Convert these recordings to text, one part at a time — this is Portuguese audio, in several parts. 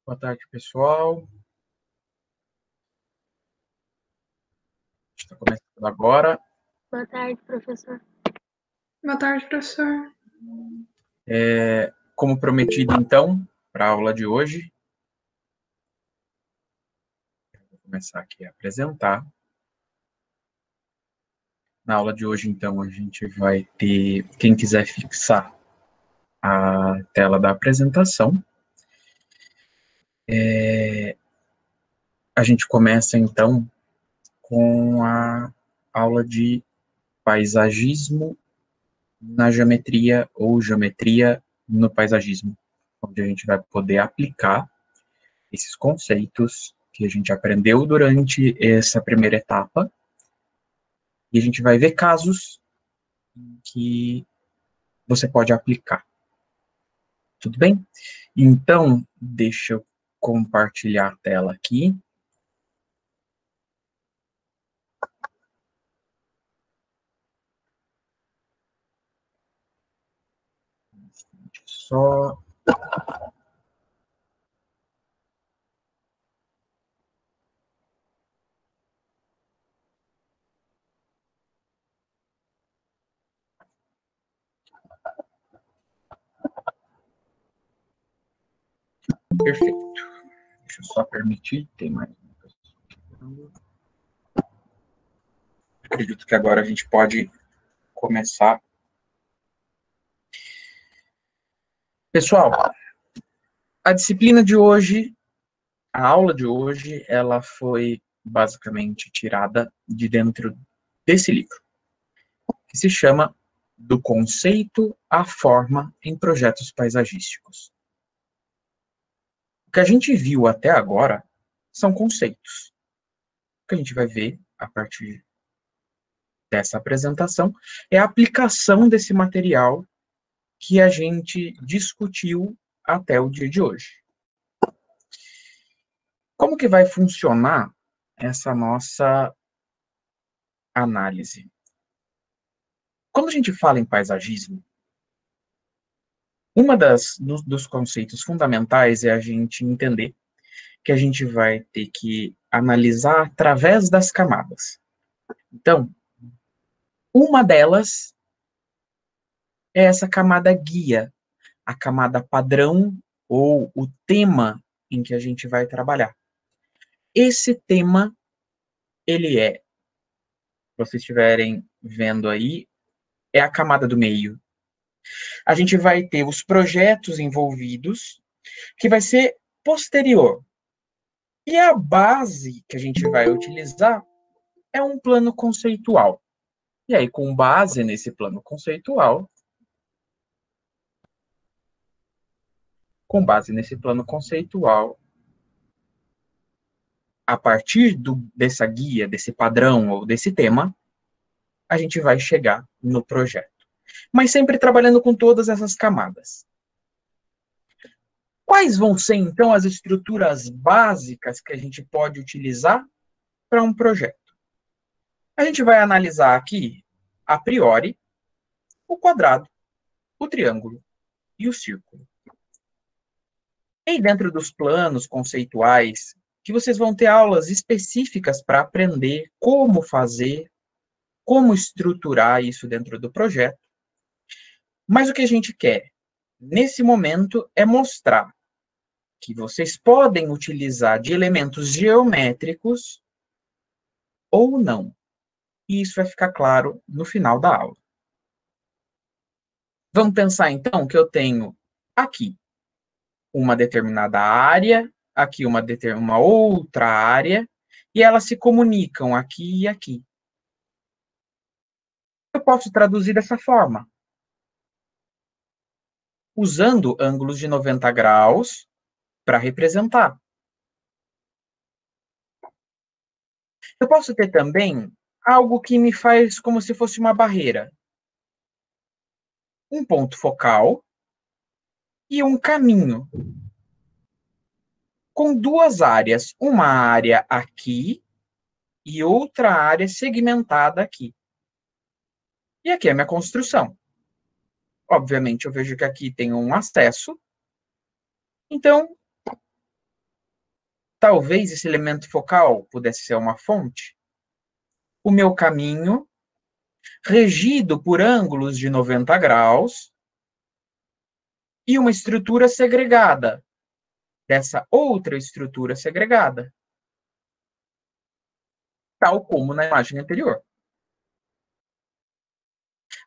Boa tarde, pessoal. Está começando agora. Boa tarde, professor. Boa tarde, professor. Como prometido, então, para a aula de hoje, vou começar aqui a apresentar. Na aula de hoje, então, a gente vai ter, quem quiser fixar a tela da apresentação. A gente começa, então, com a aula de paisagismo na geometria ou geometria no paisagismo, onde a gente vai poder aplicar esses conceitos que a gente aprendeu durante essa primeira etapa, e a gente vai ver casos que você pode aplicar. Tudo bem? Então, deixa eu compartilhar a tela aqui. Só... Perfeito. Deixa eu só permitir, tem mais uma pessoa. Acredito que agora a gente pode começar. Pessoal, a disciplina de hoje, a aula de hoje, ela foi basicamente tirada de dentro desse livro, que se chama Do Conceito à Forma em Projetos Paisagísticos. O que a gente viu até agora são conceitos. O que a gente vai ver a partir dessa apresentação é a aplicação desse material que a gente discutiu até o dia de hoje. Como que vai funcionar essa nossa análise? Quando a gente fala em paisagismo, dos conceitos fundamentais é a gente entender que a gente vai ter que analisar através das camadas. Então, uma delas é essa camada guia, a camada padrão ou o tema em que a gente vai trabalhar. Esse tema, ele é, se vocês estiverem vendo aí, é a camada do meio. A gente vai ter os projetos envolvidos, que vai ser posterior. E a base que a gente vai utilizar é um plano conceitual. E aí, com base nesse plano conceitual, a partir dessa guia, desse padrão ou desse tema, a gente vai chegar no projeto. Mas sempre trabalhando com todas essas camadas. Quais vão ser, então, as estruturas básicas que a gente pode utilizar para um projeto? A gente vai analisar aqui, a priori, o quadrado, o triângulo e o círculo. E dentro dos planos conceituais, que vocês vão ter aulas específicas para aprender como fazer, como estruturar isso dentro do projeto. Mas o que a gente quer, nesse momento, é mostrar que vocês podem utilizar de elementos geométricos ou não. E isso vai ficar claro no final da aula. Vamos pensar, então, que eu tenho aqui uma determinada área, aqui uma outra área, e elas se comunicam aqui e aqui. Eu posso traduzir dessa forma, usando ângulos de 90 graus para representar. Eu posso ter também algo que me faz como se fosse uma barreira. Um ponto focal e um caminho. Com duas áreas, uma área aqui e outra área segmentada aqui. E aqui é a minha construção. Obviamente, eu vejo que aqui tem um acesso. Então, talvez esse elemento focal pudesse ser uma fonte. O meu caminho, regido por ângulos de 90 graus, e uma estrutura segregada dessa outra estrutura segregada, tal como na imagem anterior.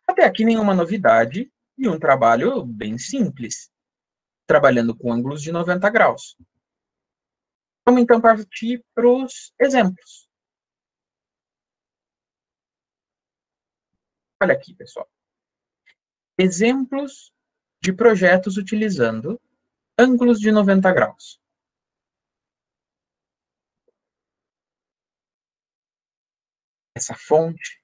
Até aqui nenhuma novidade e um trabalho bem simples, trabalhando com ângulos de 90 graus. Vamos então partir para os exemplos. Olha aqui, pessoal. Exemplos de projetos utilizando ângulos de 90 graus. Essa fonte.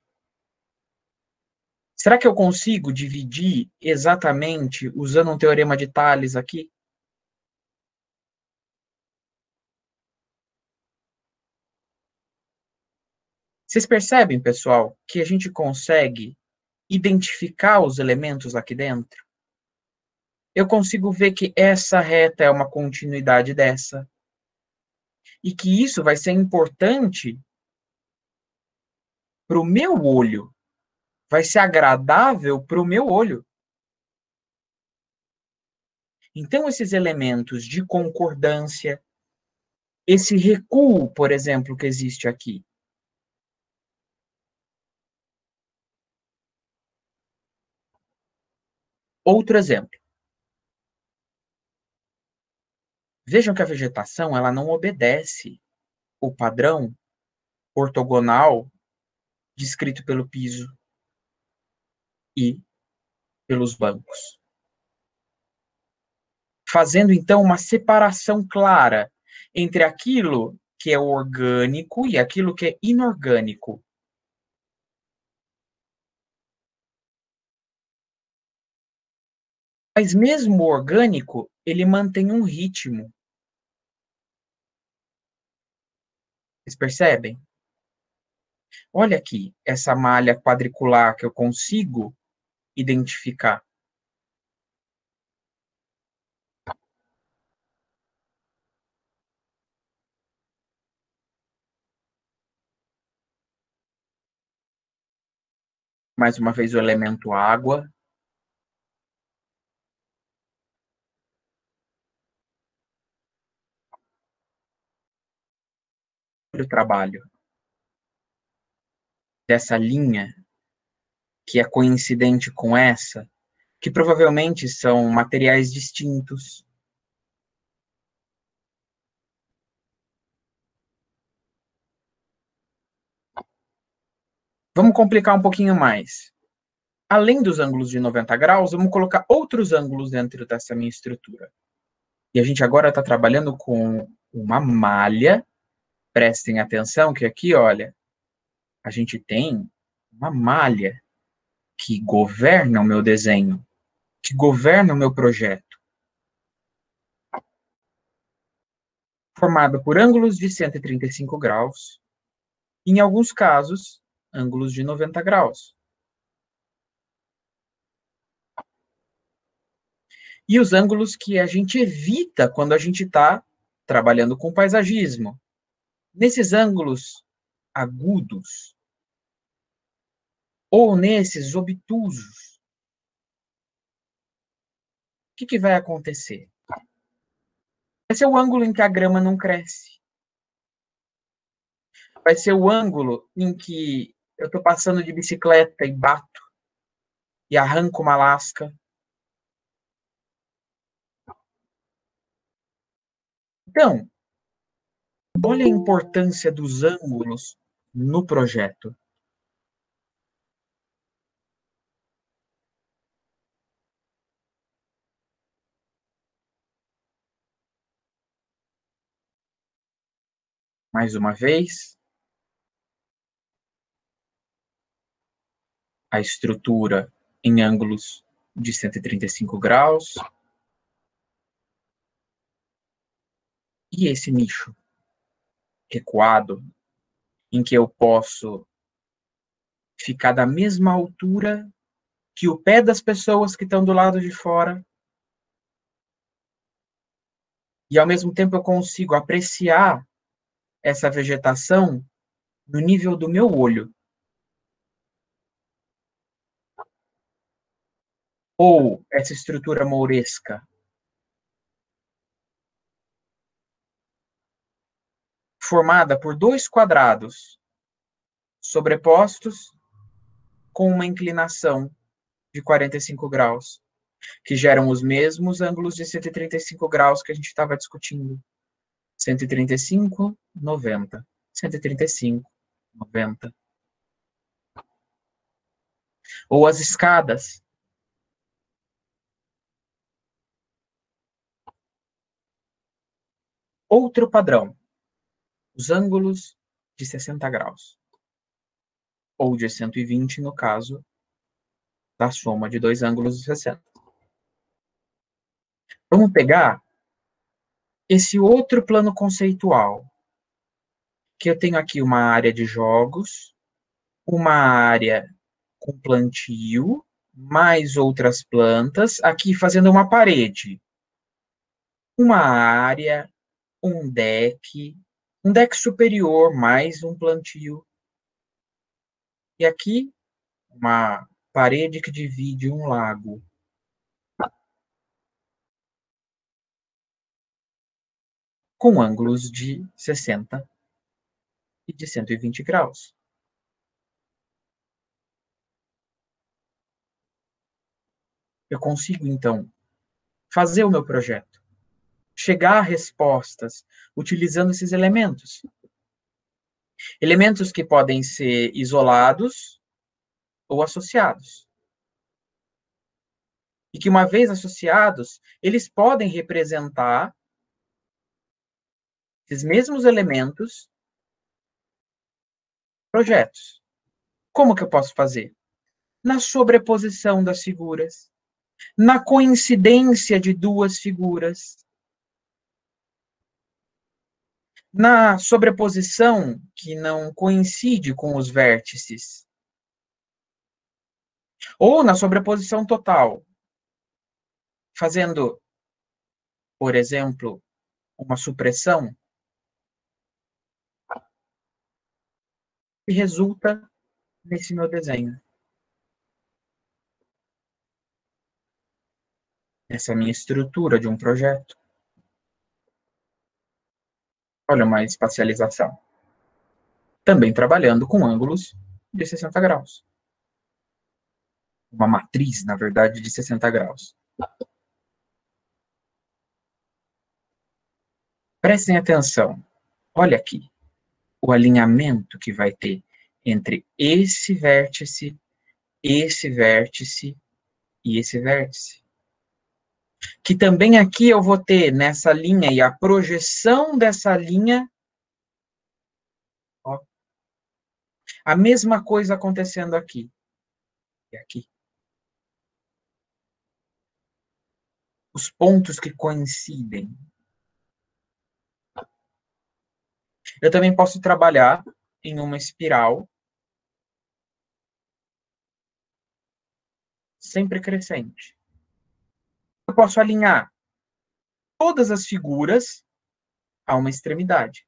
Será que eu consigo dividir exatamente usando um teorema de Thales aqui? Vocês percebem, pessoal, que a gente consegue identificar os elementos aqui dentro? Eu consigo ver que essa reta é uma continuidade dessa. E que isso vai ser importante para o meu olho. Vai ser agradável para o meu olho. Então, esses elementos de concordância, esse recuo, por exemplo, que existe aqui. Outro exemplo. Vejam que a vegetação ela não obedece o padrão ortogonal descrito pelo piso e pelos bancos. Fazendo, então, uma separação clara entre aquilo que é orgânico e aquilo que é inorgânico. Mas mesmo o orgânico, ele mantém um ritmo. Vocês percebem? Olha aqui, essa malha quadricular que eu consigo identificar. Mais uma vez o elemento água. Olha o trabalho dessa linha que é coincidente com essa, que provavelmente são materiais distintos. Vamos complicar um pouquinho mais. Além dos ângulos de 90 graus, vamos colocar outros ângulos dentro dessa minha estrutura. E a gente agora está trabalhando com uma malha. Prestem atenção que aqui, olha, a gente tem uma malha que governa o meu desenho, que governa o meu projeto. Formada por ângulos de 135 graus, e, em alguns casos, ângulos de 90 graus. E os ângulos que a gente evita quando a gente está trabalhando com paisagismo. Nesses ângulos agudos, ou nesses obtusos, o que vai acontecer? Vai ser o ângulo em que a grama não cresce. Vai ser o ângulo em que eu estou passando de bicicleta e bato, e arranco uma lasca. Então, olha a importância dos ângulos no projeto. Mais uma vez, a estrutura em ângulos de 135 graus. E esse nicho recuado, em que eu posso ficar da mesma altura que o pé das pessoas que estão do lado de fora, E, ao mesmo tempo, eu consigo apreciar essa vegetação no nível do meu olho. Ou essa estrutura mouresca, formada por dois quadrados sobrepostos com uma inclinação de 45 graus, que geram os mesmos ângulos de 135 graus que a gente estava discutindo. 135, 90. 135, 90. Ou as escadas. Outro padrão. Os ângulos de 60 graus. Ou de 120, no caso da soma de dois ângulos de 60. Vamos pegar esse outro plano conceitual, que eu tenho aqui uma área de jogos, uma área com plantio, mais outras plantas, aqui fazendo uma parede, uma área, um deck superior, mais um plantio, e aqui uma parede que divide um lago. Com ângulos de 60 e de 120 graus. Eu consigo, então, fazer o meu projeto, chegar a respostas utilizando esses elementos. Elementos que podem ser isolados ou associados. E que, uma vez associados, eles podem representar esses mesmos elementos, projetos. Como que eu posso fazer? Na sobreposição das figuras, na coincidência de duas figuras, na sobreposição que não coincide com os vértices, ou na sobreposição total, fazendo, por exemplo, uma supressão, que resulta nesse meu desenho. Essa é a minha estrutura de um projeto. Olha uma espacialização. Também trabalhando com ângulos de 60 graus. Uma matriz, na verdade, de 60 graus. Prestem atenção. Olha aqui o alinhamento que vai ter entre esse vértice e esse vértice. Que também aqui eu vou ter nessa linha e a projeção dessa linha, ó, a mesma coisa acontecendo aqui e aqui. Os pontos que coincidem. Eu também posso trabalhar em uma espiral sempre crescente. Eu posso alinhar todas as figuras a uma extremidade.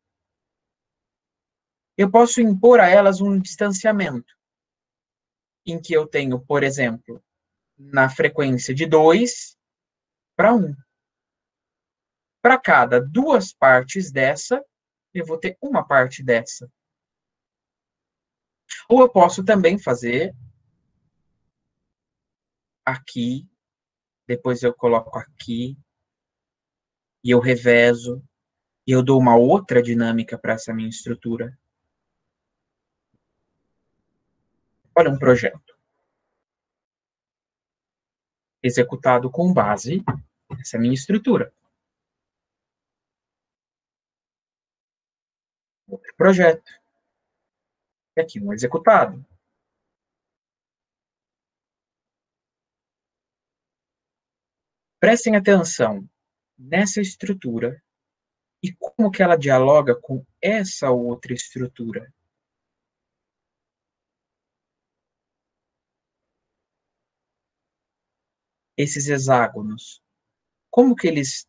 Eu posso impor a elas um distanciamento, em que eu tenho, por exemplo, na frequência de 2 para 1. Para cada duas partes dessa, eu vou ter uma parte dessa. Ou eu posso também fazer aqui, depois eu coloco aqui, e eu revezo, e eu dou uma outra dinâmica para essa minha estrutura. Olha um projeto executado com base nessa minha estrutura. Outro projeto. E aqui um executado. Prestem atenção nessa estrutura e como que ela dialoga com essa outra estrutura. Esses hexágonos, como que eles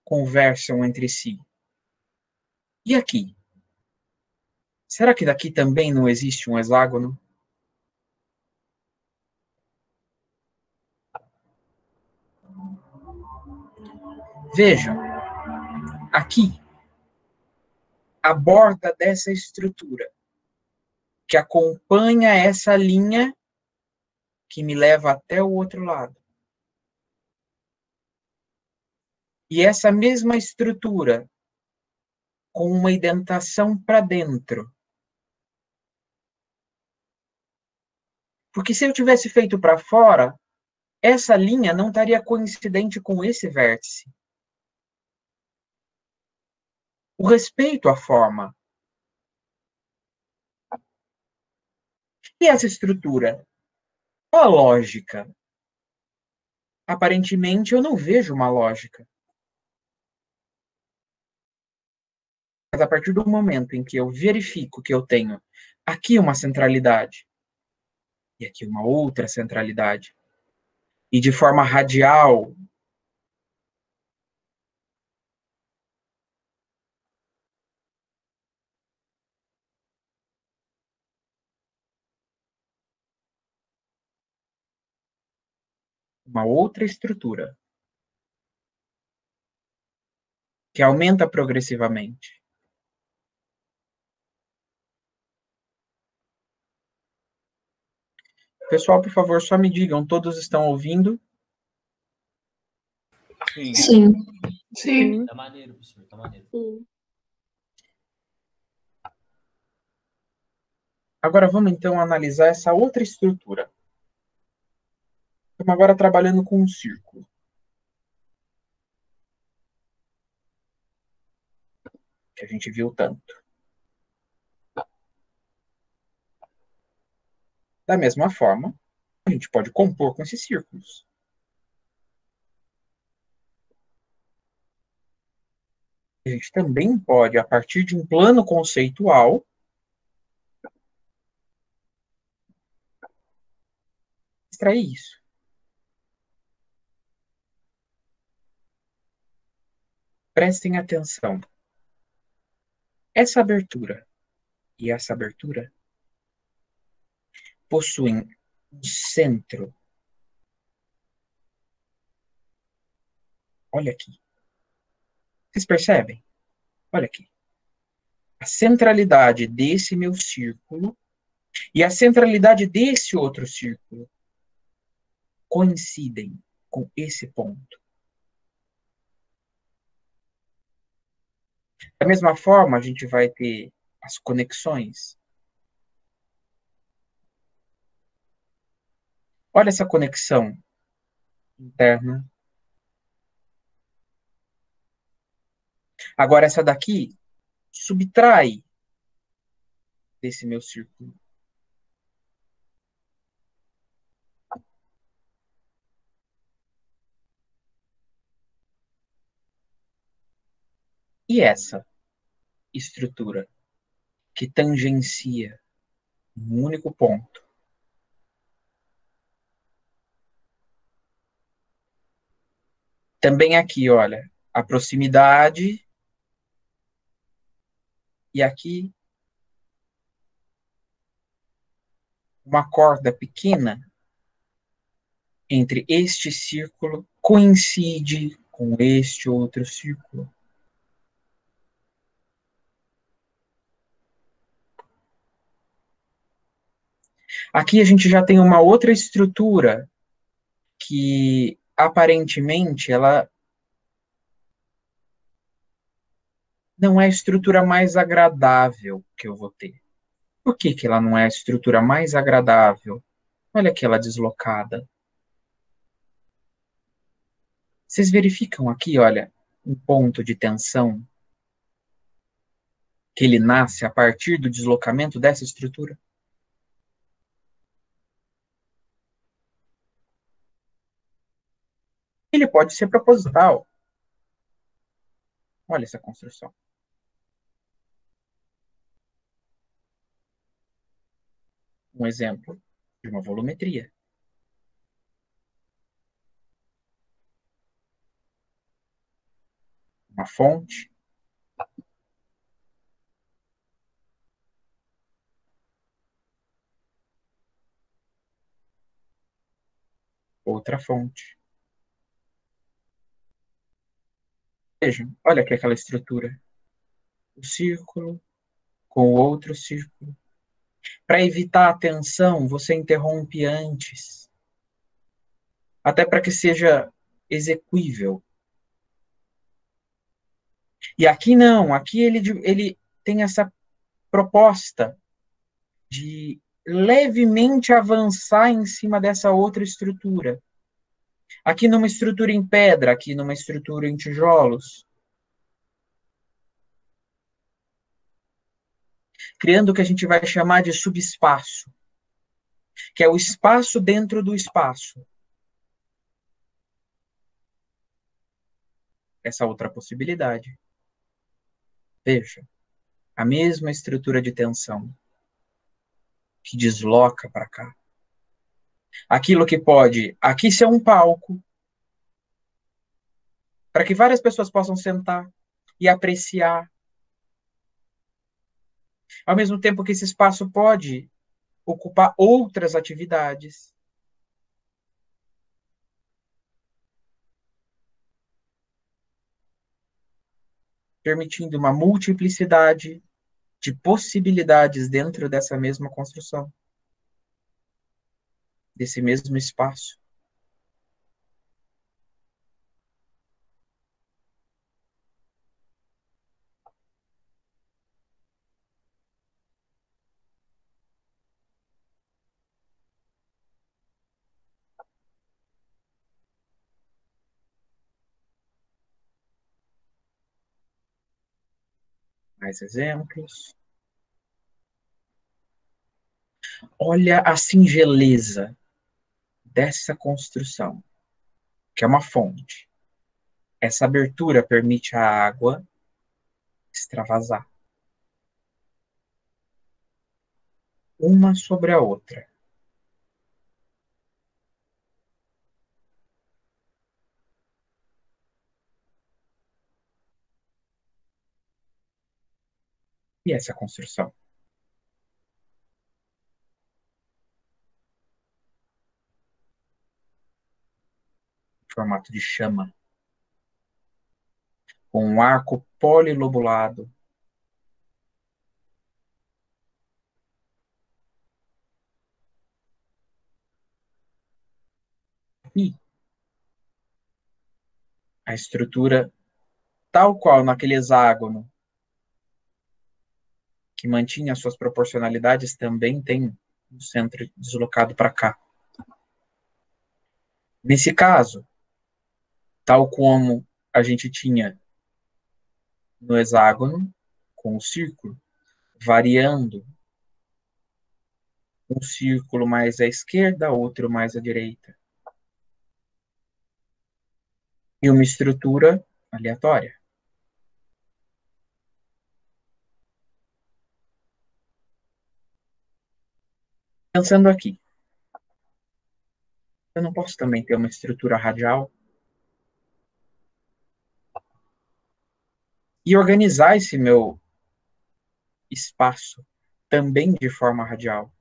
conversam entre si? E aqui? Será que daqui também não existe um hexágono? Vejam, aqui, a borda dessa estrutura, que acompanha essa linha que me leva até o outro lado. E essa mesma estrutura, com uma indentação para dentro. Porque se eu tivesse feito para fora, essa linha não estaria coincidente com esse vértice. O respeito à forma. E essa estrutura? Qual a lógica? Aparentemente, eu não vejo uma lógica. Mas a partir do momento em que eu verifico que eu tenho aqui uma centralidade e aqui uma outra centralidade, e de forma radial, uma outra estrutura, que aumenta progressivamente. Pessoal, por favor, só me digam, todos estão ouvindo? Sim. Sim. Sim. Tá maneiro, professor, tá maneiro. Sim. Agora vamos então analisar essa outra estrutura. Estamos agora trabalhando com um círculo. Que a gente viu tanto. Da mesma forma, a gente pode compor com esses círculos. A gente também pode, a partir de um plano conceitual, extrair isso. Prestem atenção. Essa abertura e essa abertura possuem um centro. Olha aqui. Vocês percebem? Olha aqui. A centralidade desse meu círculo e a centralidade desse outro círculo coincidem com esse ponto. Da mesma forma, a gente vai ter as conexões. Olha essa conexão interna. Agora, essa daqui subtrai desse meu círculo. E essa estrutura que tangencia um único ponto. Também aqui, olha, a proximidade e aqui uma corda pequena entre este círculo coincide com este outro círculo. Aqui a gente já tem uma outra estrutura que aparentemente ela não é a estrutura mais agradável que eu vou ter. Por que que ela não é a estrutura mais agradável? Olha aquela deslocada. Vocês verificam aqui, olha, um ponto de tensão que ele nasce a partir do deslocamento dessa estrutura? Ele pode ser proposital. Olha essa construção. Um exemplo de uma volumetria. uma fonte. Outra fonte. Vejam, olha aqui aquela estrutura. O círculo com o outro círculo. Para evitar a tensão, você interrompe antes. Até para que seja execuível. E aqui não, aqui ele tem essa proposta de levemente avançar em cima dessa outra estrutura. Aqui numa estrutura em pedra, aqui numa estrutura em tijolos. Criando o que a gente vai chamar de subespaço, que é o espaço dentro do espaço. Essa outra possibilidade. Veja, a mesma estrutura de tensão que desloca para cá. Aquilo que pode aqui ser um palco para que várias pessoas possam sentar e apreciar. Ao mesmo tempo que esse espaço pode ocupar outras atividades. Permitindo uma multiplicidade de possibilidades dentro dessa mesma construção, desse mesmo espaço. Mais exemplos. Olha a singeleza dessa construção, que é uma fonte. Essa abertura permite a água extravasar. Uma sobre a outra. E essa construção? Em formato de chama. Com um arco polilobulado. E a estrutura, tal qual naquele hexágono, que mantinha suas proporcionalidades, também tem um centro deslocado para cá. Nesse caso, tal como a gente tinha no hexágono, com o círculo, variando um círculo mais à esquerda, outro mais à direita. E uma estrutura aleatória. Pensando aqui, eu não posso também ter uma estrutura radial e organizar esse meu espaço também de forma radial.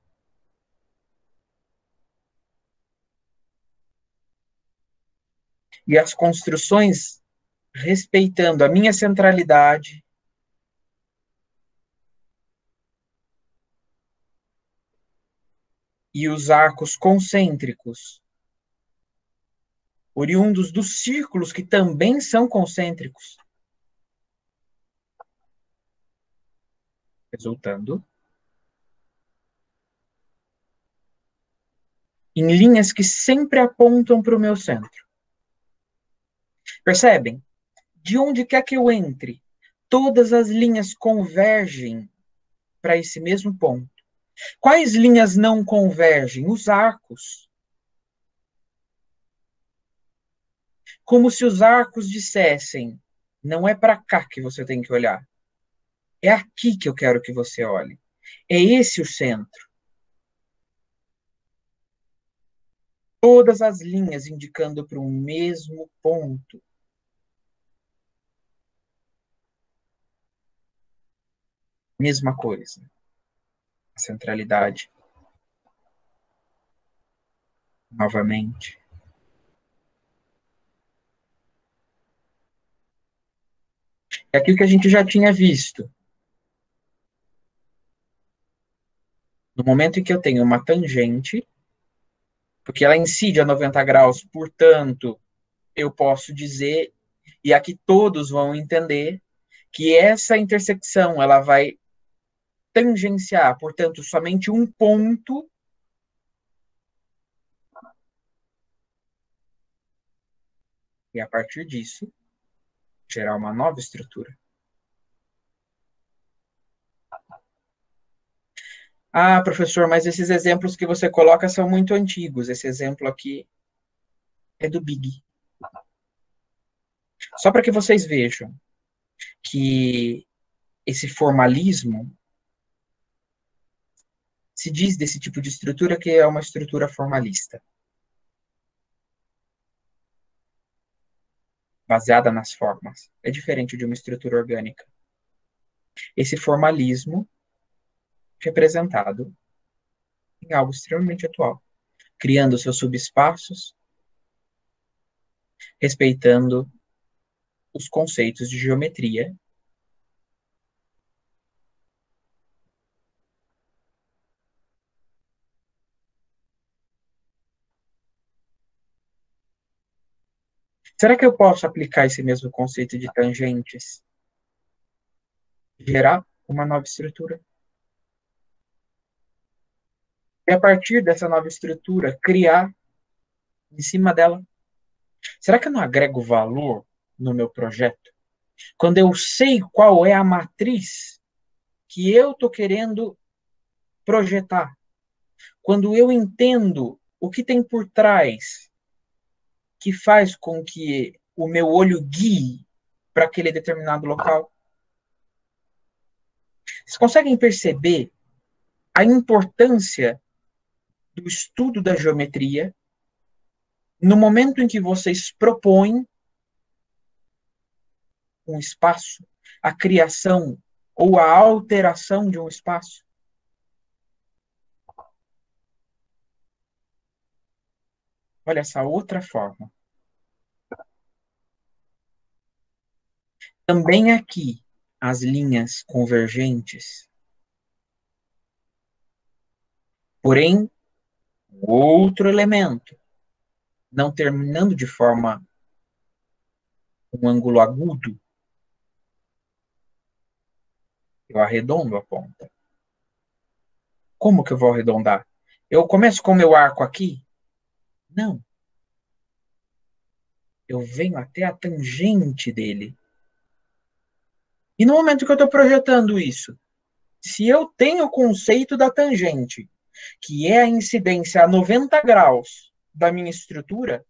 E as construções respeitando a minha centralidade e os arcos concêntricos, oriundos dos círculos que também são concêntricos, resultando em linhas que sempre apontam para o meu centro. Percebem? De onde quer que eu entre, todas as linhas convergem para esse mesmo ponto. Quais linhas não convergem? Os arcos. Como se os arcos dissessem, não é para cá que você tem que olhar. É aqui que eu quero que você olhe. É esse o centro. Todas as linhas indicando para o mesmo ponto. Mesma coisa. A centralidade. Novamente. É aquilo que a gente já tinha visto. No momento em que eu tenho uma tangente, porque ela incide a 90 graus, portanto, eu posso dizer, e aqui todos vão entender, que essa intersecção ela vai tangenciar, portanto, somente um ponto e a partir disso gerar uma nova estrutura. Ah, professor, mas esses exemplos que você coloca são muito antigos. Esse exemplo aqui é do Big. Só para que vocês vejam que esse formalismo se diz desse tipo de estrutura que é uma estrutura formalista, baseada nas formas. É diferente de uma estrutura orgânica. Esse formalismo representado em algo extremamente atual, criando seus subespaços, respeitando os conceitos de geometria. Será que eu posso aplicar esse mesmo conceito de tangentes? Gerar uma nova estrutura? E a partir dessa nova estrutura, criar em cima dela? Será que eu não agrego valor no meu projeto? Quando eu sei qual é a matriz que eu estou querendo projetar, quando eu entendo o que tem por trás que faz com que o meu olho guie para aquele determinado local, vocês conseguem perceber a importância do estudo da geometria no momento em que vocês propõem um espaço, a criação ou a alteração de um espaço? Olha essa outra forma. Também aqui, as linhas convergentes, porém, outro elemento, não terminando de forma um ângulo agudo, eu arredondo a ponta. Como que eu vou arredondar? Eu começo com o meu arco aqui? Não. Eu venho até a tangente dele. E no momento que eu estou projetando isso, se eu tenho o conceito da tangente, que é a incidência a 90 graus da minha estrutura,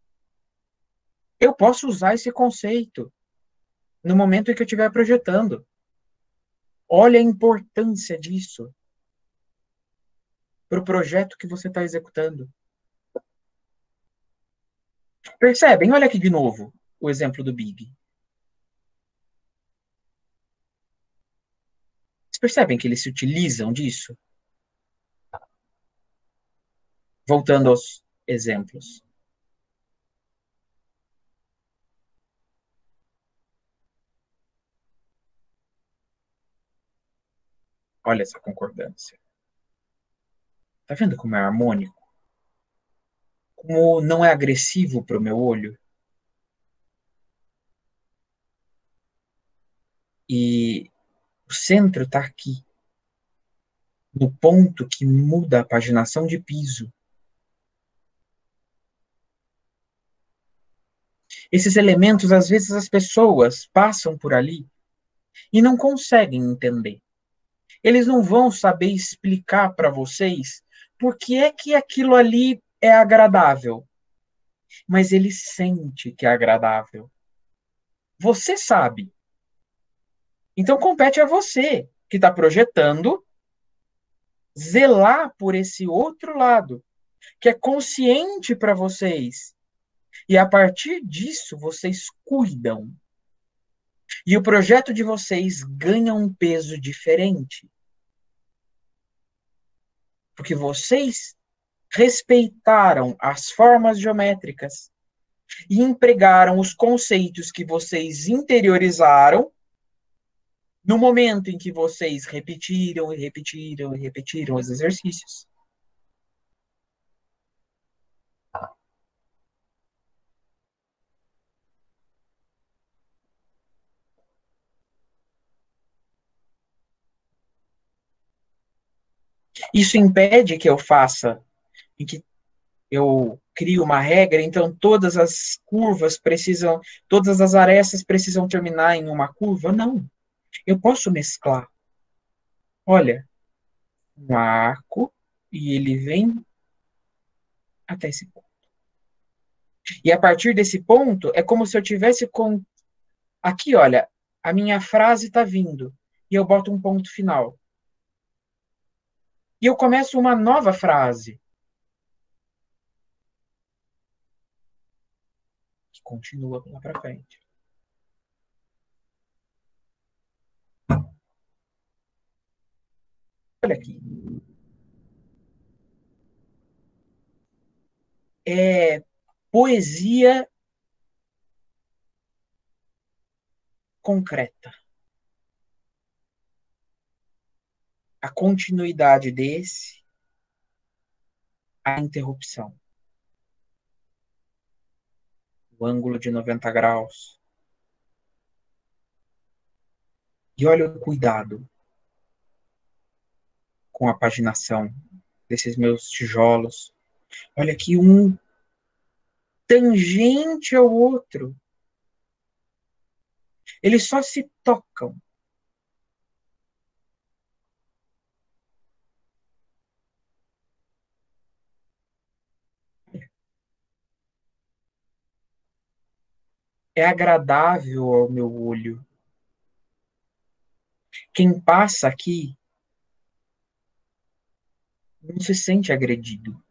eu posso usar esse conceito no momento em que eu estiver projetando. Olha a importância disso para o projeto que você está executando. Percebem? Olha aqui de novo o exemplo do Big. Vocês percebem que eles se utilizam disso? Voltando aos exemplos. Olha essa concordância. Tá vendo como é harmônico? Como não é agressivo para o meu olho? E o centro está aqui, no ponto que muda a paginação de piso. Esses elementos, às vezes, as pessoas passam por ali e não conseguem entender. Eles não vão saber explicar para vocês por que é que aquilo ali é agradável. Mas ele sente que é agradável. Você sabe. Então compete a você, que está projetando, zelar por esse outro lado, que é consciente para vocês. E a partir disso, vocês cuidam. E o projeto de vocês ganha um peso diferente. Porque vocês respeitaram as formas geométricas e empregaram os conceitos que vocês interiorizaram no momento em que vocês repetiram e repetiram e repetiram os exercícios. Isso impede que eu faça, em que eu crio uma regra, então todas as curvas precisam, todas as arestas precisam terminar em uma curva? Não. Eu posso mesclar. Olha, um arco e ele vem até esse ponto. E a partir desse ponto, é como se eu tivesse com. Aqui, olha, a minha frase está vindo. E eu boto um ponto final. E eu começo uma nova frase. Que continua lá para frente. Olha aqui. É poesia concreta. A continuidade desse, a interrupção. O ângulo de 90 graus. E olha o cuidado com a paginação desses meus tijolos. Olha aqui, um tangente ao outro. Eles só se tocam. É agradável ao meu olho. Quem passa aqui não se sente agredido.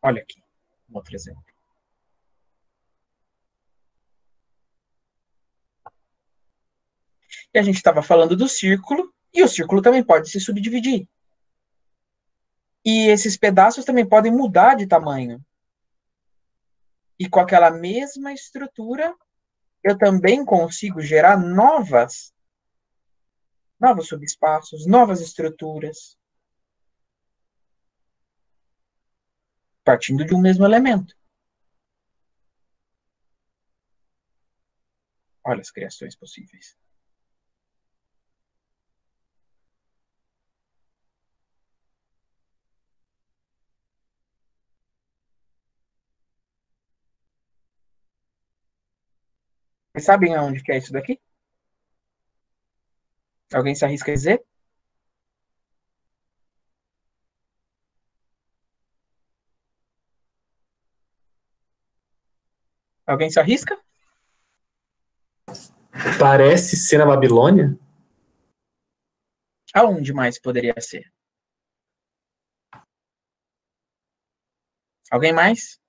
Olha aqui, um outro exemplo. E a gente estava falando do círculo, e o círculo também pode se subdividir. E esses pedaços também podem mudar de tamanho. E com aquela mesma estrutura, eu também consigo gerar novos subespaços, novas estruturas, partindo de um mesmo elemento. Olha as criações possíveis. Vocês sabem aonde que é isso daqui? Alguém se arrisca a dizer? Alguém se arrisca? Parece ser na Babilônia? Aonde mais poderia ser? Alguém mais?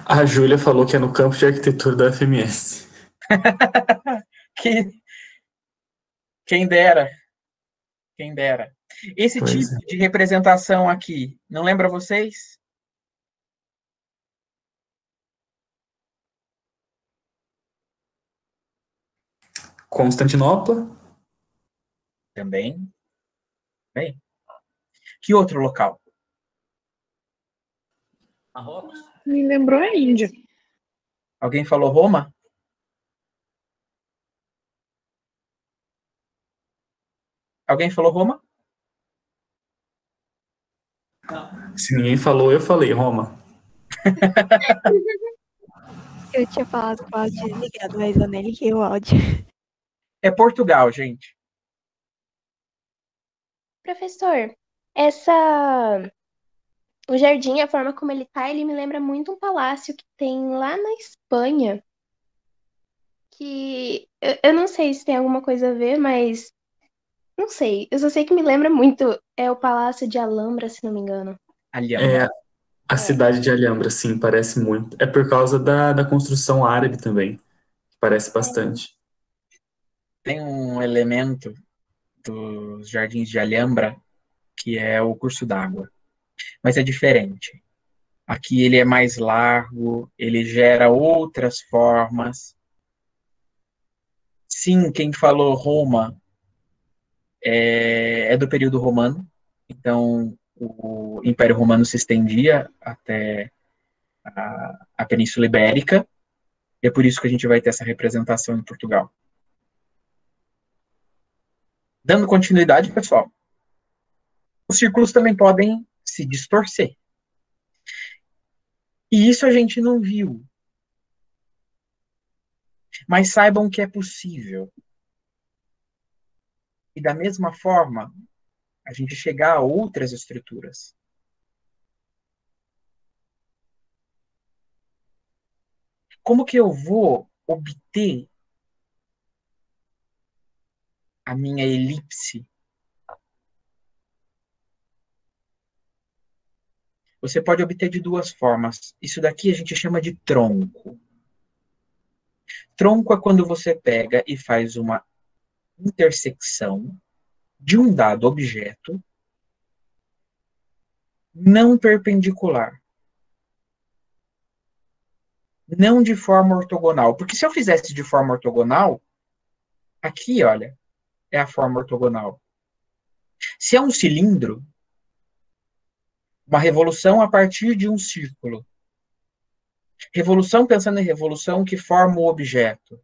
A Júlia falou que é no campo de arquitetura da FMS. que, quem dera. Quem dera. Esse Pois tipo é. de representação aqui, não lembra vocês? Constantinopla? Também. Bem. Que outro local? Me lembrou a Índia. Alguém falou Roma? Alguém falou Roma? Se ninguém falou, eu falei Roma. Eu tinha falado com o áudio desligado, mas eu nem liguei o áudio. É Portugal, gente. Professor, essa. O jardim, a forma como ele tá, ele me lembra muito um palácio que tem lá na Espanha. Que eu não sei se tem alguma coisa a ver, mas. Não sei. Eu só sei que me lembra muito. É o Palácio de Alhambra, se não me engano. Alhambra. É a cidade de Alhambra, sim, parece muito. É por causa da construção árabe também. Parece bastante. Tem um elemento dos Jardins de Alhambra que é o curso d'água, mas é diferente. Aqui ele é mais largo, ele gera outras formas. Sim, quem falou Roma é do período romano, então o Império Romano se estendia até a Península Ibérica, e é por isso que a gente vai ter essa representação em Portugal. Dando continuidade, pessoal, os círculos também podem se distorcer. E isso a gente não viu. Mas saibam que é possível. E da mesma forma, a gente chegar a outras estruturas. Como que eu vou obter a minha elipse? Você pode obter de duas formas. Isso daqui a gente chama de tronco. Tronco é quando você pega e faz uma intersecção de um dado objeto não perpendicular. Não de forma ortogonal. Porque se eu fizesse de forma ortogonal, aqui, olha, é a forma ortogonal. Se é um cilindro, uma revolução a partir de um círculo. Revolução pensando em revolução que forma o objeto.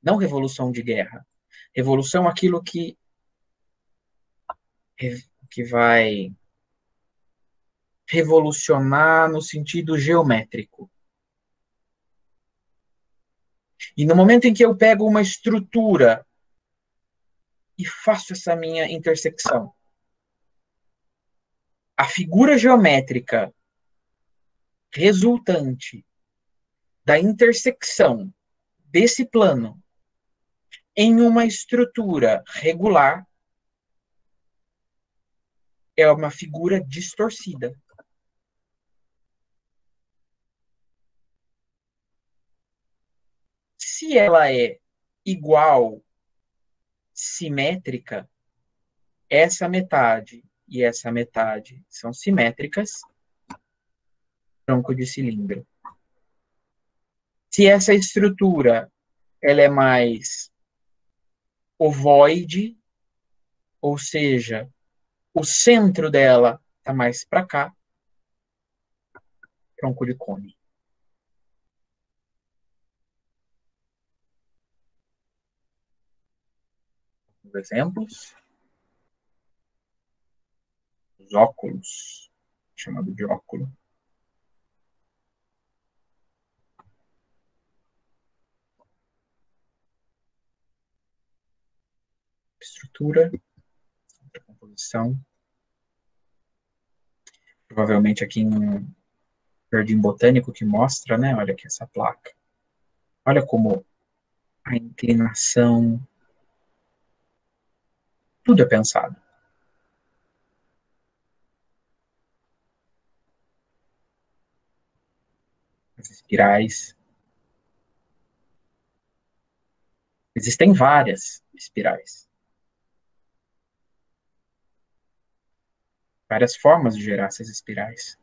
Não revolução de guerra. Revolução aquilo que vai revolucionar no sentido geométrico. E no momento em que eu pego uma estrutura e faço essa minha intersecção, a figura geométrica resultante da intersecção desse plano em uma estrutura regular é uma figura distorcida. Se ela é igual, simétrica, essa metade e essa metade são simétricas, tronco de cilindro. Se essa estrutura ela é mais ovoide, ou seja, o centro dela está mais para cá, tronco de cone. Os exemplos. Os óculos, chamado de óculo. Estrutura, composição. Provavelmente aqui em jardim botânico que mostra, né? Olha aqui essa placa. Olha como a inclinação, tudo é pensado. As espirais. Existem várias espirais. Várias formas de gerar essas espirais.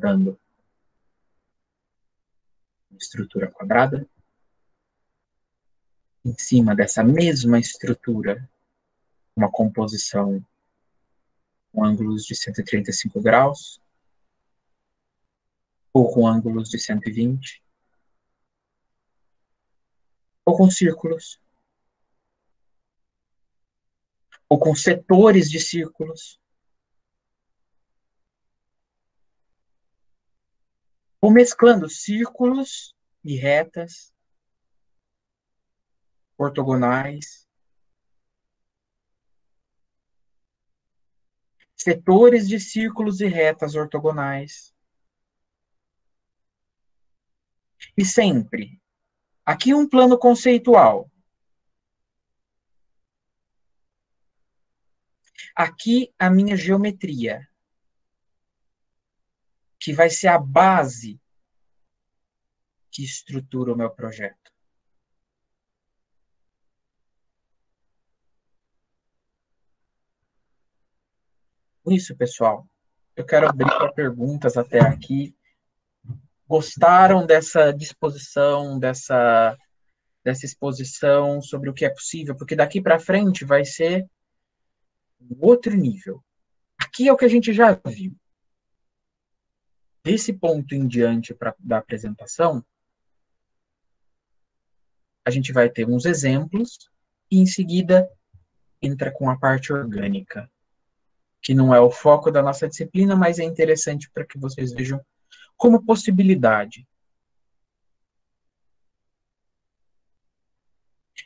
Dando uma estrutura quadrada. Em cima dessa mesma estrutura, uma composição com ângulos de 135 graus, ou com ângulos de 120, ou com círculos, ou com setores de círculos, ou mesclando círculos e retas ortogonais, setores de círculos e retas ortogonais. E sempre, aqui um plano conceitual. Aqui a minha geometria. que vai ser a base que estrutura o meu projeto. Com isso, pessoal, eu quero abrir para perguntas até aqui. Gostaram dessa disposição, dessa exposição sobre o que é possível? Porque daqui para frente vai ser um outro nível. Aqui é o que a gente já viu. Desse ponto em diante da apresentação, a gente vai ter uns exemplos e, em seguida, entra com a parte orgânica, que não é o foco da nossa disciplina, mas é interessante para que vocês vejam como possibilidade.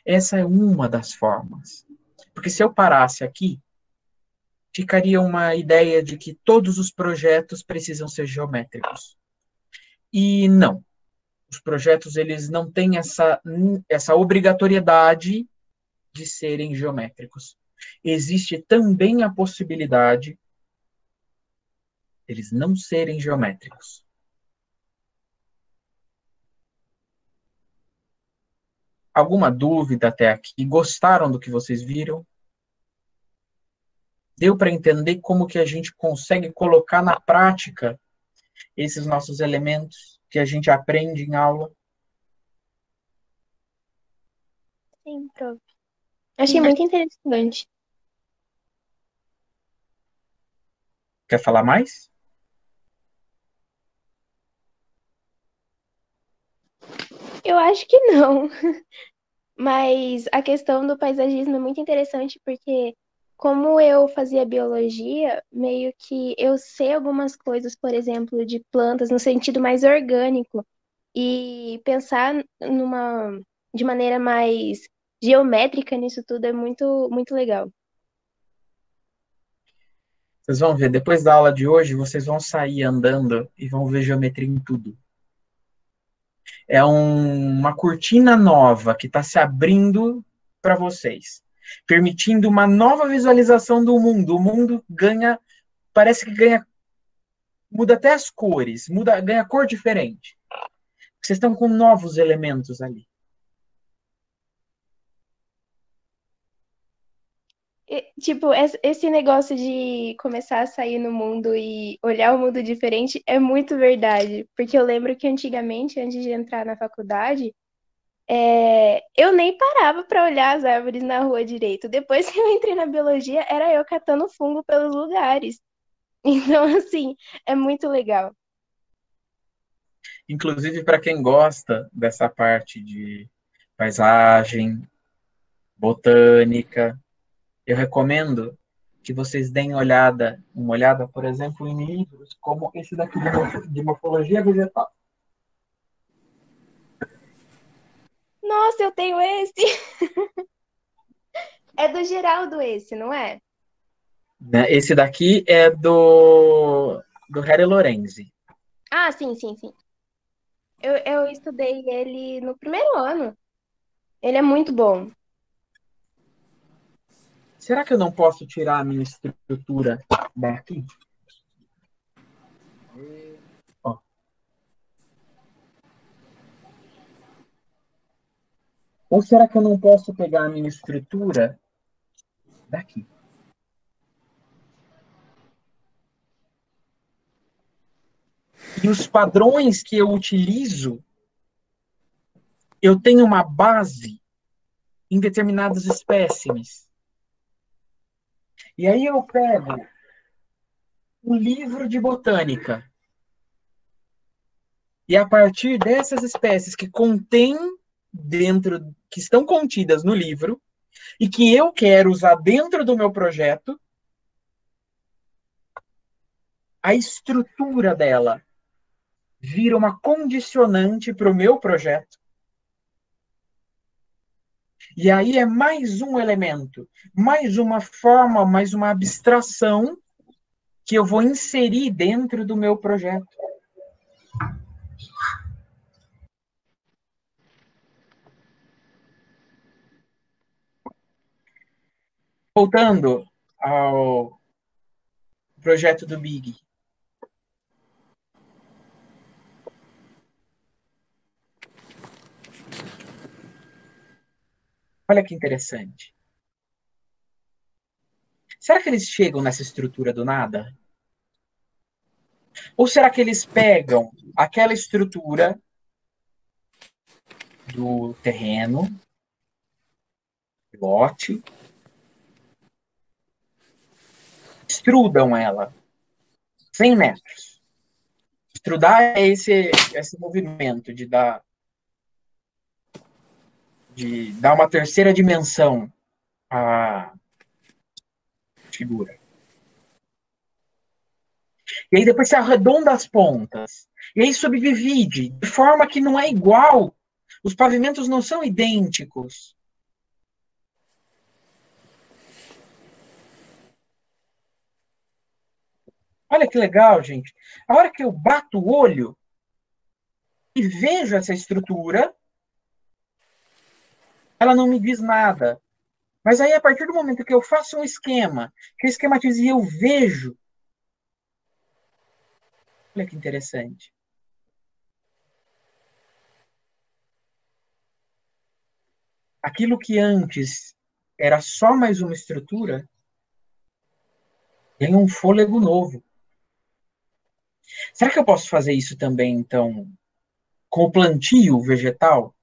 Essa é uma das formas. Porque se eu parasse aqui, ficaria uma ideia de que todos os projetos precisam ser geométricos. E não. Os projetos, eles não têm essa obrigatoriedade de serem geométricos. Existe também a possibilidade deles não serem geométricos. Alguma dúvida até aqui? Gostaram do que vocês viram? Deu para entender como que a gente consegue colocar na prática esses nossos elementos que a gente aprende em aula? Sim, prof. Achei muito interessante. Quer falar mais? Eu acho que não. Mas a questão do paisagismo é muito interessante porque, como eu fazia biologia, meio que eu sei algumas coisas, por exemplo, de plantas no sentido mais orgânico. E pensar de maneira mais geométrica nisso tudo é muito, muito legal. Vocês vão ver, depois da aula de hoje, vocês vão sair andando e vão ver geometria em tudo. É uma cortina nova que está se abrindo para vocês, permitindo uma nova visualização do mundo. O mundo ganha, parece que ganha, muda até as cores, ganha cor diferente. Vocês estão com novos elementos ali. Tipo, esse negócio de começar a sair no mundo e olhar o mundo diferente é muito verdade. Porque eu lembro que antigamente, antes de entrar na faculdade, eu nem parava para olhar as árvores na rua direito. Depois que eu entrei na biologia, era eu catando fungo pelos lugares. Então, assim, é muito legal. Inclusive, para quem gosta dessa parte de paisagem, botânica, eu recomendo que vocês deem uma olhada, por exemplo, em livros como esse daqui de morfologia vegetal. Nossa, eu tenho esse! É do Geraldo esse, não é? Esse daqui é do Harry Lorenzi. Ah, sim, sim, sim. Eu estudei ele no primeiro ano. Ele é muito bom. Será que eu não posso tirar a minha estrutura daqui? Ó. Ou será que eu não posso pegar a minha estrutura daqui? E os padrões que eu utilizo, eu tenho uma base em determinados espécimes. E aí eu pego um livro de botânica. E a partir dessas espécies que que estão contidas no livro, e que eu quero usar dentro do meu projeto, a estrutura dela vira uma condicionante para o meu projeto. E aí é mais um elemento, mais uma forma, mais uma abstração que eu vou inserir dentro do meu projeto. Voltando ao projeto do Big. Olha que interessante. Será que eles chegam nessa estrutura do nada? Ou será que eles pegam aquela estrutura do terreno, lote, extrudam ela 100 metros? Extrudar é esse movimento de dar uma terceira dimensão à figura. E aí depois você arredonda as pontas. E aí subdivide, de forma que não é igual. Os pavimentos não são idênticos. Olha que legal, gente. A hora que eu bato o olho e vejo essa estrutura, ela não me diz nada. Mas aí, a partir do momento que eu faço um esquema, que eu esquematizo e eu vejo, olha que interessante. Aquilo que antes era só mais uma estrutura, tem um fôlego novo. Será que eu posso fazer isso também, então, com o plantio vegetal?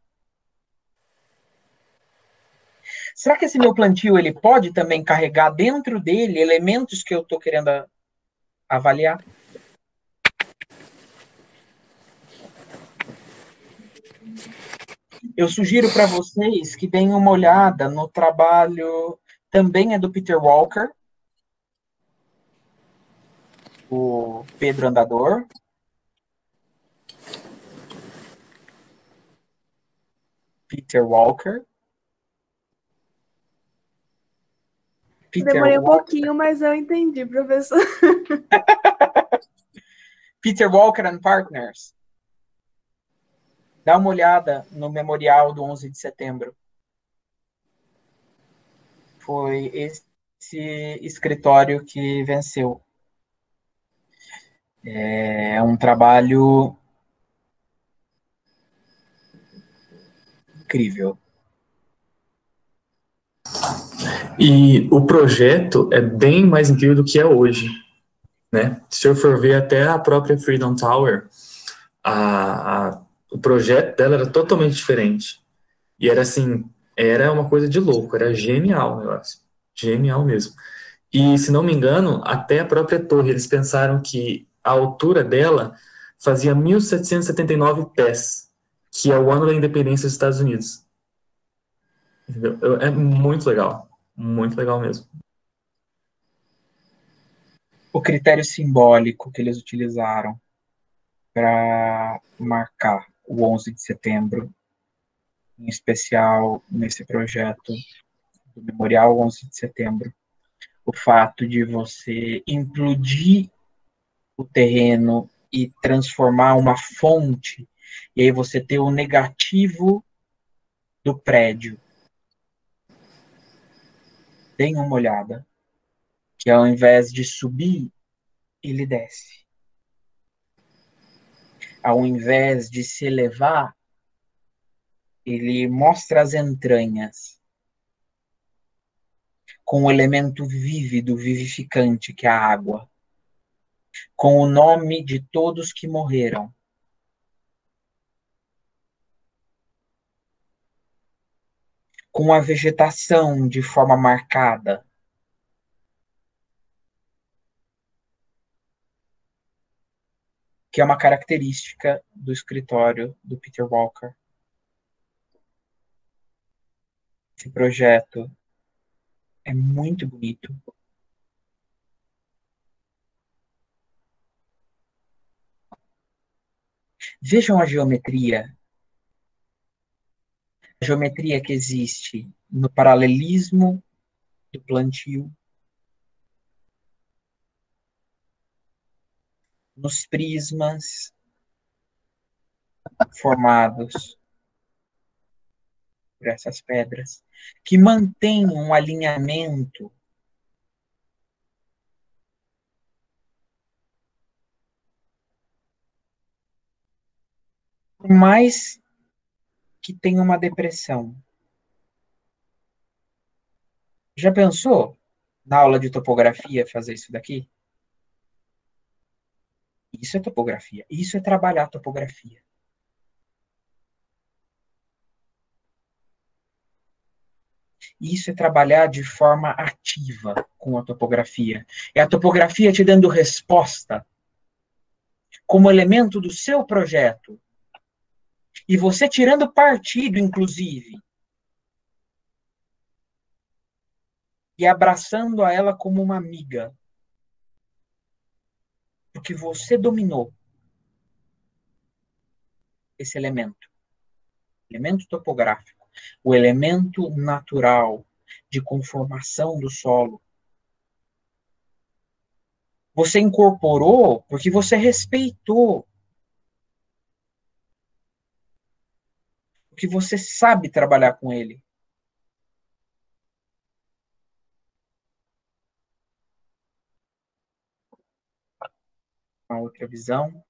Será que esse meu plantio ele pode também carregar dentro dele elementos que eu estou querendo avaliar? Eu sugiro para vocês que deem uma olhada no trabalho, também é do Peter Walker, o Pedro Andador. Peter Walker. Demorei um pouquinho, mas eu entendi, professor. Peter Walker and Partners. Dá uma olhada no memorial do 11 de setembro. Foi esse escritório que venceu. É um trabalho incrível. E o projeto é bem mais incrível do que é hoje, né? Se eu for ver até a própria Freedom Tower, o projeto dela era totalmente diferente. E era assim, era uma coisa de louco, era genial o negócio. Genial mesmo. E, se não me engano, até a própria torre, eles pensaram que a altura dela fazia 1.779 pés, que é o ano da independência dos Estados Unidos. Entendeu? É muito legal mesmo. O critério simbólico que eles utilizaram para marcar o 11 de setembro, em especial nesse projeto do Memorial 11 de Setembro, o fato de você implodir o terreno e transformar uma fonte, e aí você ter o negativo do prédio. Deem uma olhada, que ao invés de subir, ele desce. Ao invés de se elevar, ele mostra as entranhas com o elemento vívido, vivificante que é a água, com o nome de todos que morreram, com a vegetação de forma marcada, que é uma característica do escritório do Peter Walker. Esse projeto é muito bonito. Vejam a geometria que existe no paralelismo do plantio, nos prismas formados por essas pedras, que mantêm um alinhamento por mais que tenha uma depressão. Já pensou na aula de topografia fazer isso daqui? Isso é topografia. Isso é trabalhar a topografia. Isso é trabalhar de forma ativa com a topografia. É a topografia te dando resposta como elemento do seu projeto. E você tirando partido, inclusive. E abraçando a ela como uma amiga. Porque você dominou esse elemento. Elemento topográfico. O elemento natural de conformação do solo. Você incorporou porque você respeitou. Porque você sabe trabalhar com ele. Uma outra visão.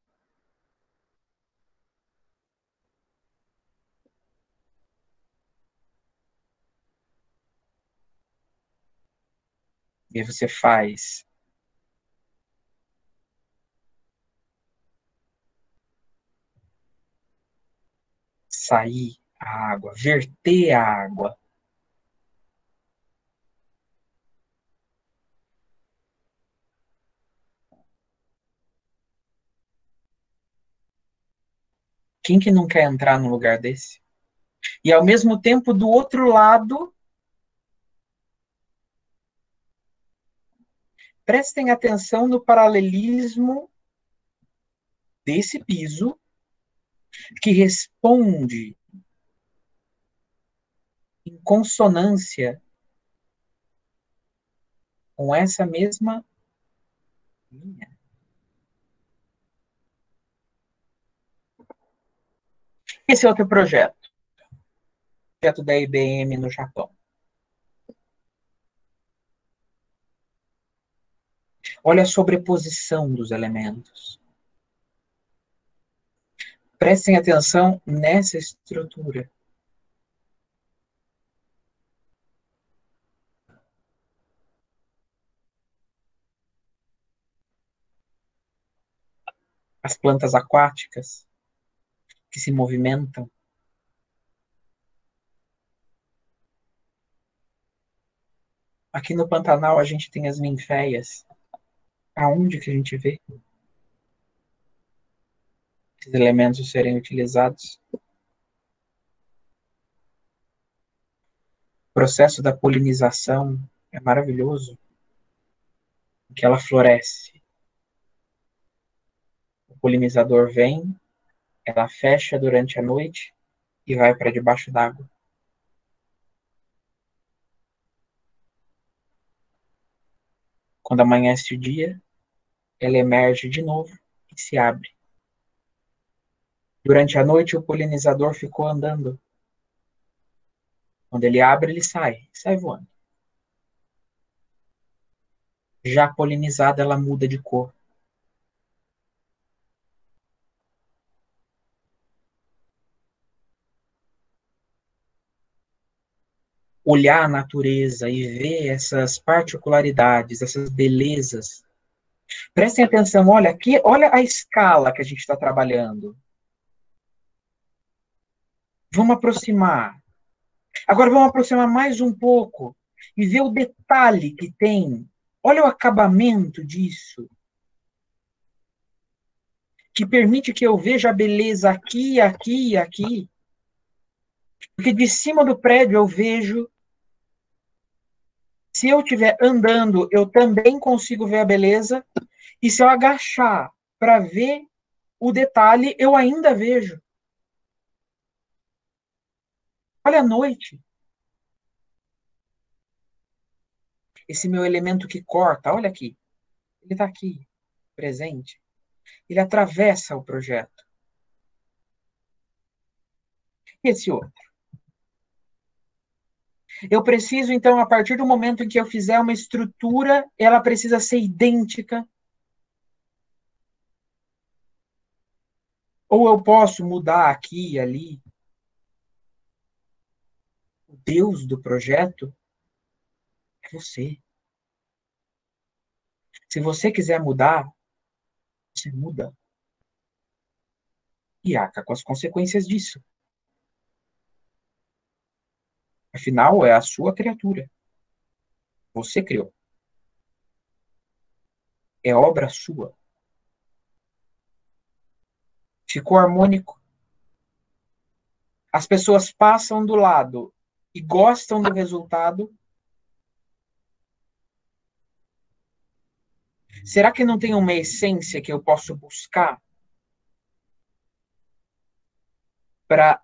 E aí você faz sair a água, verter a água. Quem que não quer entrar num lugar desse? E ao mesmo tempo, do outro lado, prestem atenção no paralelismo desse piso que responde em consonância com essa mesma linha. Esse é outro projeto da IBM no Japão. Olha a sobreposição dos elementos. Prestem atenção nessa estrutura. As plantas aquáticas que se movimentam. Aqui no Pantanal a gente tem as ninféias. Aonde que a gente vê esses elementos serem utilizados? O processo da polinização é maravilhoso, porque ela floresce. O polinizador vem, ela fecha durante a noite e vai para debaixo d'água. Quando amanhece o dia, ela emerge de novo e se abre. Durante a noite, o polinizador ficou andando. Quando ele abre, ele sai voando. Já polinizada, ela muda de cor. Olhar a natureza e ver essas particularidades, essas belezas. Prestem atenção, olha aqui, olha a escala que a gente está trabalhando. Vamos aproximar. Agora vamos aproximar mais um pouco e ver o detalhe que tem. Olha o acabamento disso. Que permite que eu veja a beleza aqui, aqui e aqui. Porque de cima do prédio eu vejo. Se eu estiver andando, eu também consigo ver a beleza. E se eu agachar para ver o detalhe, eu ainda vejo. Olha a noite. Esse meu elemento que corta, olha aqui. Ele está aqui, presente. Ele atravessa o projeto. E esse outro? Eu preciso, então, a partir do momento em que eu fizer uma estrutura, ela precisa ser idêntica. Ou eu posso mudar aqui e ali. O Deus do projeto é você. Se você quiser mudar, você muda. E arca com as consequências disso. Afinal, é a sua criatura. Você criou. É obra sua. Ficou harmônico. As pessoas passam do lado e gostam do resultado. Será que não tem uma essência que eu posso buscar para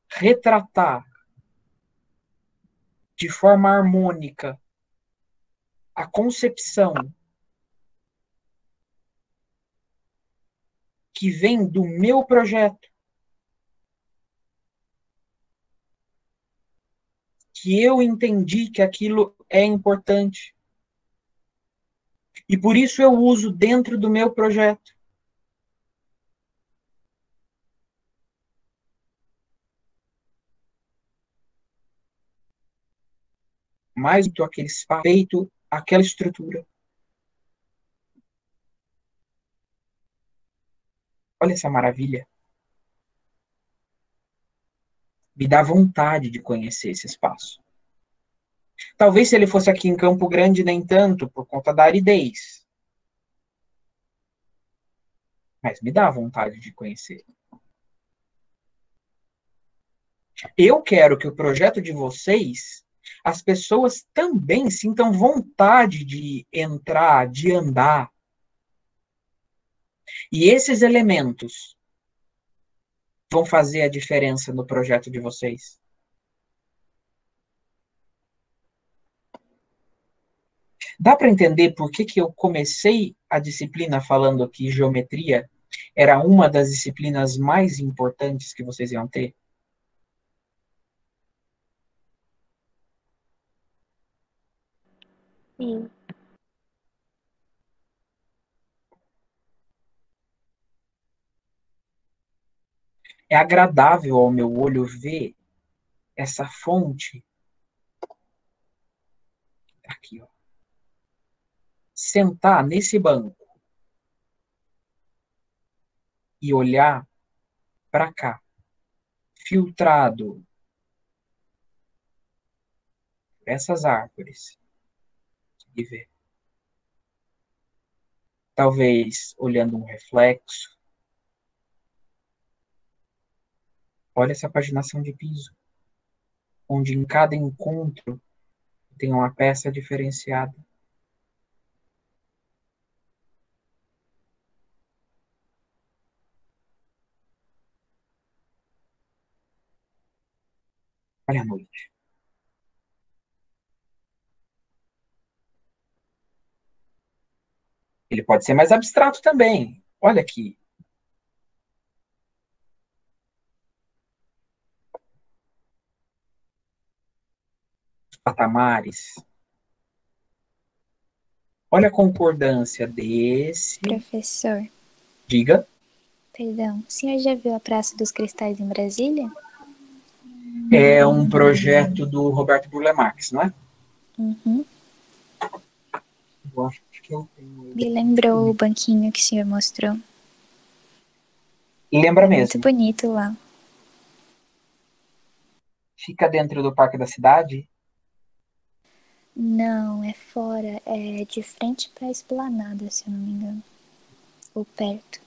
retratar de forma harmônica a concepção que vem do meu projeto, que eu entendi que aquilo é importante. E por isso eu uso dentro do meu projeto. Mais do que aquele espaço, feito aquela estrutura. Olha essa maravilha. Me dá vontade de conhecer esse espaço. Talvez se ele fosse aqui em Campo Grande, nem tanto, por conta da aridez. Mas me dá vontade de conhecer. Eu quero que o projeto de vocês, as pessoas também sintam vontade de entrar, de andar. E esses elementos vão fazer a diferença no projeto de vocês. Dá para entender por que eu comecei a disciplina falando que geometria era uma das disciplinas mais importantes que vocês iam ter? Sim. É agradável ao meu olho ver essa fonte aqui, ó. Sentar nesse banco e olhar para cá, filtrado por essas árvores, e ver. Talvez olhando um reflexo. Olha essa paginação de piso, onde em cada encontro tem uma peça diferenciada. Olha a noite. Ele pode ser mais abstrato também. Olha aqui. Os patamares. Olha a concordância desse. Professor, Diga. perdão, o senhor já viu a Praça dos Cristais em Brasília? É um projeto do Roberto Burle Marx, não é? Uhum. Eu acho que eu tenho. Me lembrou o banquinho que o senhor mostrou. Lembra Muito mesmo. bonito lá. Fica dentro do Parque da Cidade. Não, é fora, é de frente para a Esplanada, se eu não me engano. Ou perto.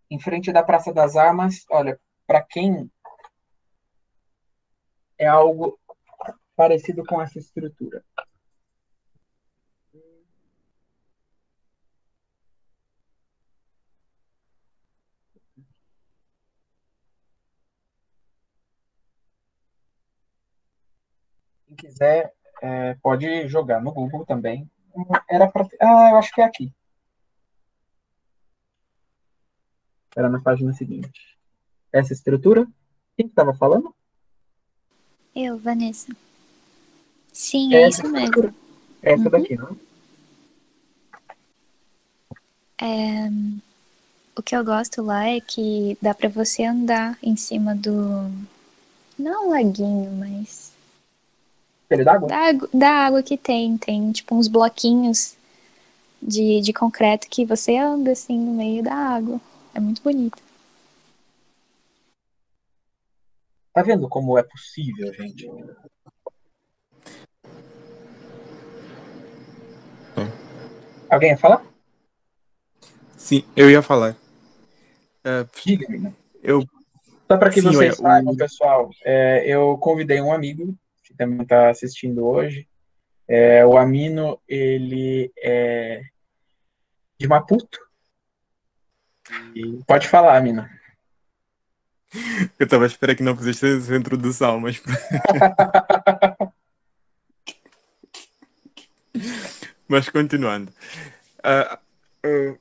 Em frente da Praça das Armas. Olha, para quem é algo parecido com essa estrutura. Quem quiser, pode jogar no Google também. Era pra... Ah, eu acho que é aqui. Era na página seguinte. Essa estrutura? Quem estava falando? Eu, Vanessa. Sim, é isso mesmo. Essa daqui, não? O que eu gosto lá é que dá pra você andar em cima do... Não um laguinho, mas... Espelho d'água? Da água que tem tipo uns bloquinhos de concreto que você anda assim no meio da água. É muito bonito. Tá vendo como é possível, gente? Alguém ia falar? Sim, eu ia falar. É, Diga, menina. eu, Só para que sim, olha, vocês saibam, pessoal, eu convidei um amigo que também está assistindo hoje. O Amino, ele é de Maputo. E pode falar, Amino. eu tava esperando que não fizesse essa introdução, mas mas continuando. Ah, ah,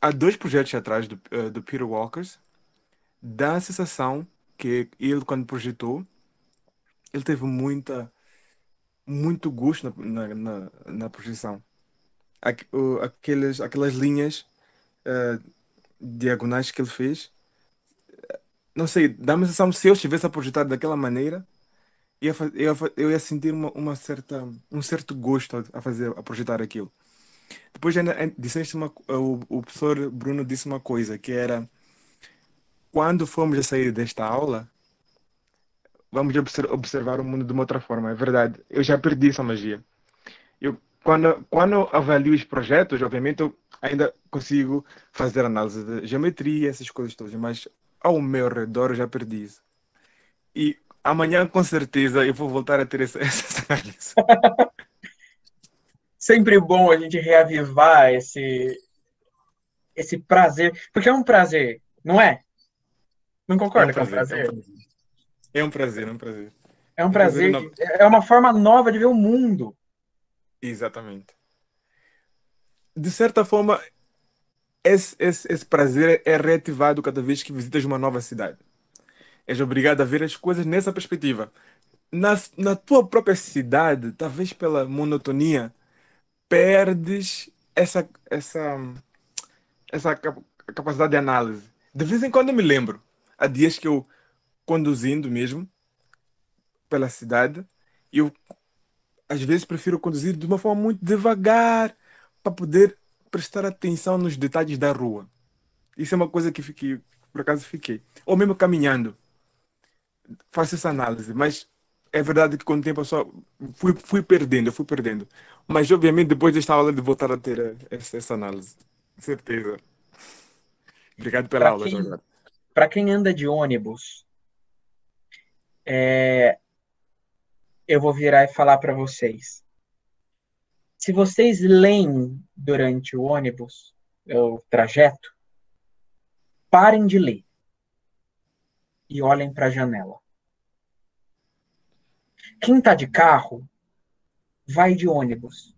há 2 projetos atrás do Peter Walkers, dá a sensação que ele, quando projetou, ele teve muito gosto na projeção. Aquelas linhas diagonais que ele fez, não sei, dá-me a sensação que se eu estivesse a projetar daquela maneira, eu ia sentir um certo gosto a projetar aquilo. Depois ainda disseste o professor Bruno disse uma coisa, que era quando formos a sair desta aula, vamos observar o mundo de uma outra forma. É verdade, eu já perdi essa magia. Quando avalio os projetos, obviamente eu ainda consigo fazer análise de geometria, essas coisas todas, mas ao meu redor eu já perdi isso. E amanhã, com certeza, eu vou voltar a ter essa análise. Sempre bom a gente reavivar esse prazer, porque é um prazer, não é? Não É um concorda que é um prazer, é um prazer? prazer. É um prazer, é um prazer. É um Um prazer prazer, enorme. é uma forma nova de ver o mundo. Exatamente. De certa forma, esse prazer é reativado cada vez que visitas uma nova cidade. És obrigado a ver as coisas nessa perspectiva. Na tua própria cidade, talvez pela monotonia, perdes essa capacidade de análise. De vez em quando eu me lembro. Há dias que eu, conduzindo mesmo pela cidade, eu às vezes prefiro conduzir de uma forma muito devagar para poder prestar atenção nos detalhes da rua. Isso é uma coisa que fiquei, por acaso fiquei. Ou mesmo caminhando, faço essa análise, mas é verdade que com o tempo eu só fui perdendo, eu fui perdendo. Mas obviamente depois desta aula de voltar a ter essa análise. Certeza. Obrigado pela Para aula, quem, Jorge. para quem anda de ônibus, eu vou virar e falar para vocês. Se vocês leem durante o ônibus, o trajeto, parem de ler e olhem para a janela. Quem está de carro, vai de ônibus.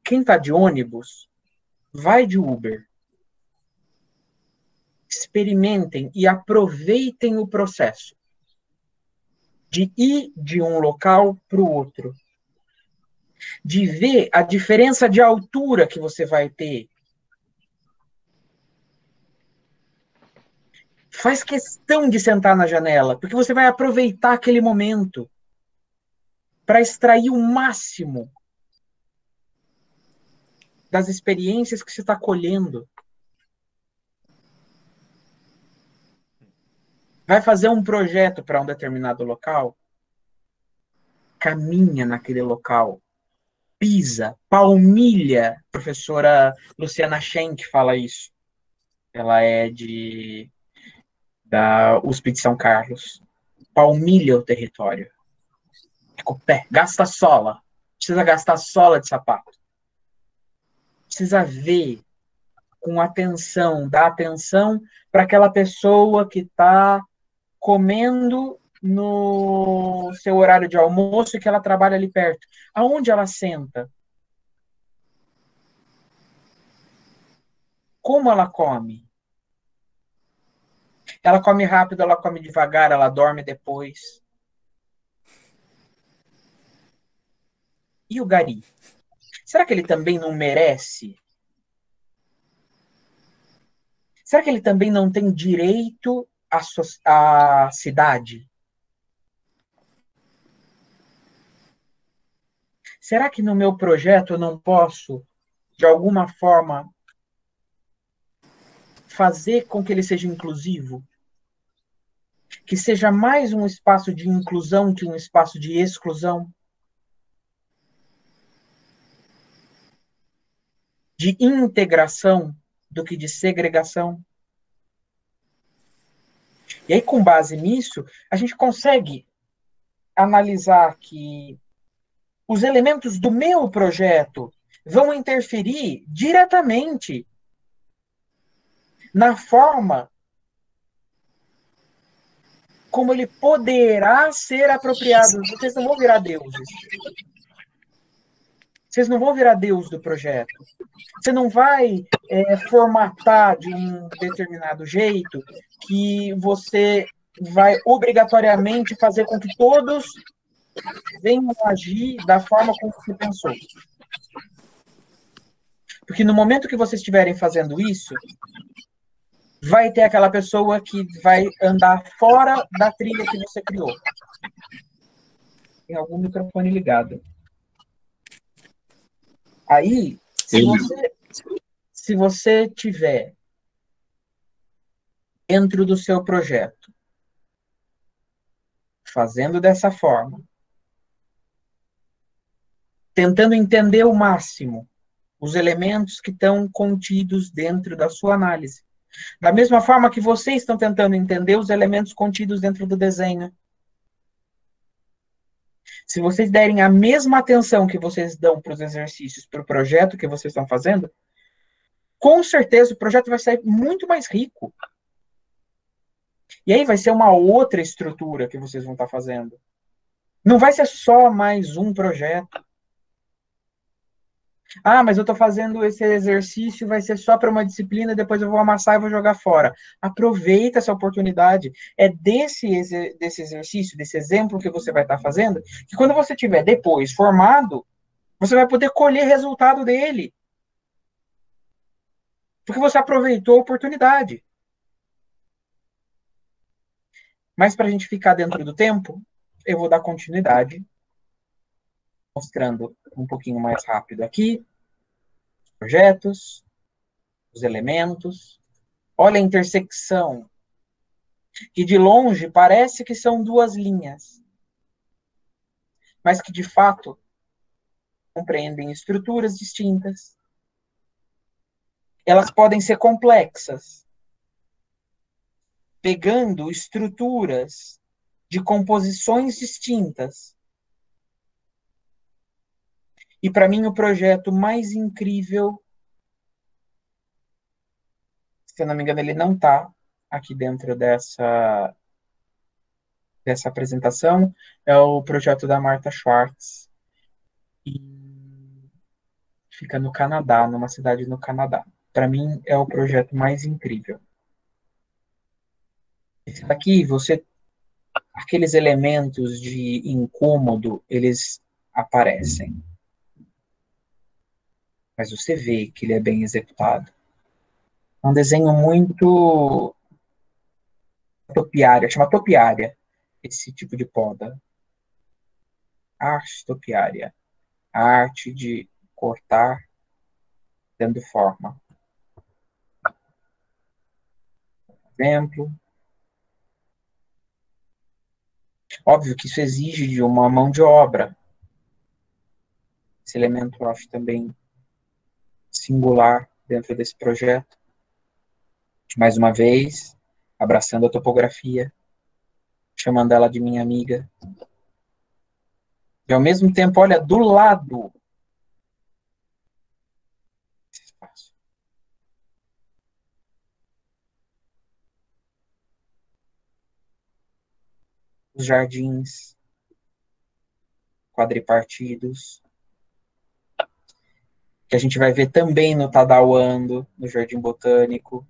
Quem está de ônibus, vai de Uber. Experimentem e aproveitem o processo de ir de um local para o outro, de ver a diferença de altura que você vai ter. Faz questão de sentar na janela, porque você vai aproveitar aquele momento para extrair o máximo das experiências que você está colhendo. Vai fazer um projeto para um determinado local, caminha naquele local, pisa, palmilha. A professora Luciana Schenck fala isso. Ela é da USP de São Carlos. Palmilha o território. Com o pé, gasta sola. Precisa gastar sola de sapato. Precisa ver com atenção, dar atenção para aquela pessoa que está comendo no seu horário de almoço e que ela trabalha ali perto. Aonde ela senta? Como ela come? Ela come rápido, ela come devagar, ela dorme depois. E o gari? Será que ele também não merece? Será que ele também não tem direito à cidade? será que no meu projeto eu não posso, de alguma forma, fazer com que ele seja inclusivo? Que seja mais um espaço de inclusão que um espaço de exclusão? De integração do que de segregação? E aí, com base nisso, a gente consegue analisar que os elementos do meu projeto vão interferir diretamente na forma como ele poderá ser apropriado. Vocês não vão virar deuses. Vocês não vão virar deus do projeto. Você não vai formatar de um determinado jeito que você vai obrigatoriamente fazer com que todos venham agir da forma como você pensou. Porque no momento que vocês estiverem fazendo isso, vai ter aquela pessoa que vai andar fora da trilha que você criou. Tem algum microfone ligado. Aí, se você tiver dentro do seu projeto, fazendo dessa forma, tentando entender o máximo os elementos que estão contidos dentro da sua análise, da mesma forma que vocês estão tentando entender os elementos contidos dentro do desenho. Se vocês derem a mesma atenção que vocês dão para os exercícios, para o projeto que vocês estão fazendo, com certeza o projeto vai sair muito mais rico. E aí vai ser uma outra estrutura que vocês vão estar fazendo. Não vai ser só mais um projeto. Ah, mas eu estou fazendo esse exercício, vai ser só para uma disciplina, depois eu vou amassar e vou jogar fora. Aproveita essa oportunidade. É desse exercício, desse exemplo que você vai estar fazendo, que quando você tiver depois formado, você vai poder colher resultado dele. Porque você aproveitou a oportunidade. Mas para a gente ficar dentro do tempo, eu vou dar continuidade, mostrando um pouquinho mais rápido aqui, os projetos, os elementos. Olha a intersecção, que de longe parece que são duas linhas, mas que de fato compreendem estruturas distintas. Elas podem ser complexas, pegando estruturas de composições distintas. E para mim o projeto mais incrível, se eu não me engano ele não está aqui dentro dessa apresentação, é o projeto da Martha Schwartz, e fica no Canadá, numa cidade no Canadá. Para mim é o projeto mais incrível. Esse daqui, aqueles elementos de incômodo, eles aparecem. Mas você vê que ele é bem executado. É um desenho muito topiária, chama topiária, esse tipo de poda. Arte topiária. A arte de cortar dando forma. Exemplo. Óbvio que isso exige de uma mão de obra. Esse elemento eu acho também singular dentro desse projeto. Mais uma vez, abraçando a topografia, chamando ela de minha amiga. E ao mesmo tempo, olha, do lado desse espaço. Os jardins quadripartidos, que a gente vai ver também no Tadauando, no Jardim Botânico,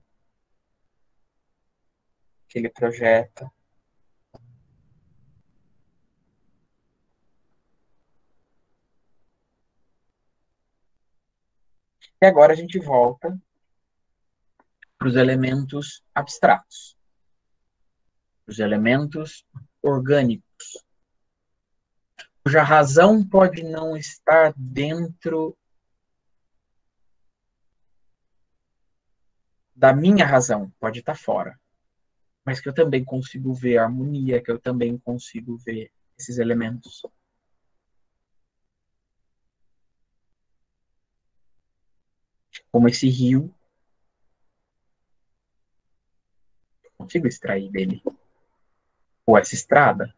que ele projeta. E agora a gente volta para os elementos abstratos, os elementos orgânicos. cuja razão pode não estar dentro da minha razão, pode estar fora, mas que eu também consigo ver a harmonia, que eu também consigo ver esses elementos. Como esse rio, eu consigo extrair dele. Ou essa estrada,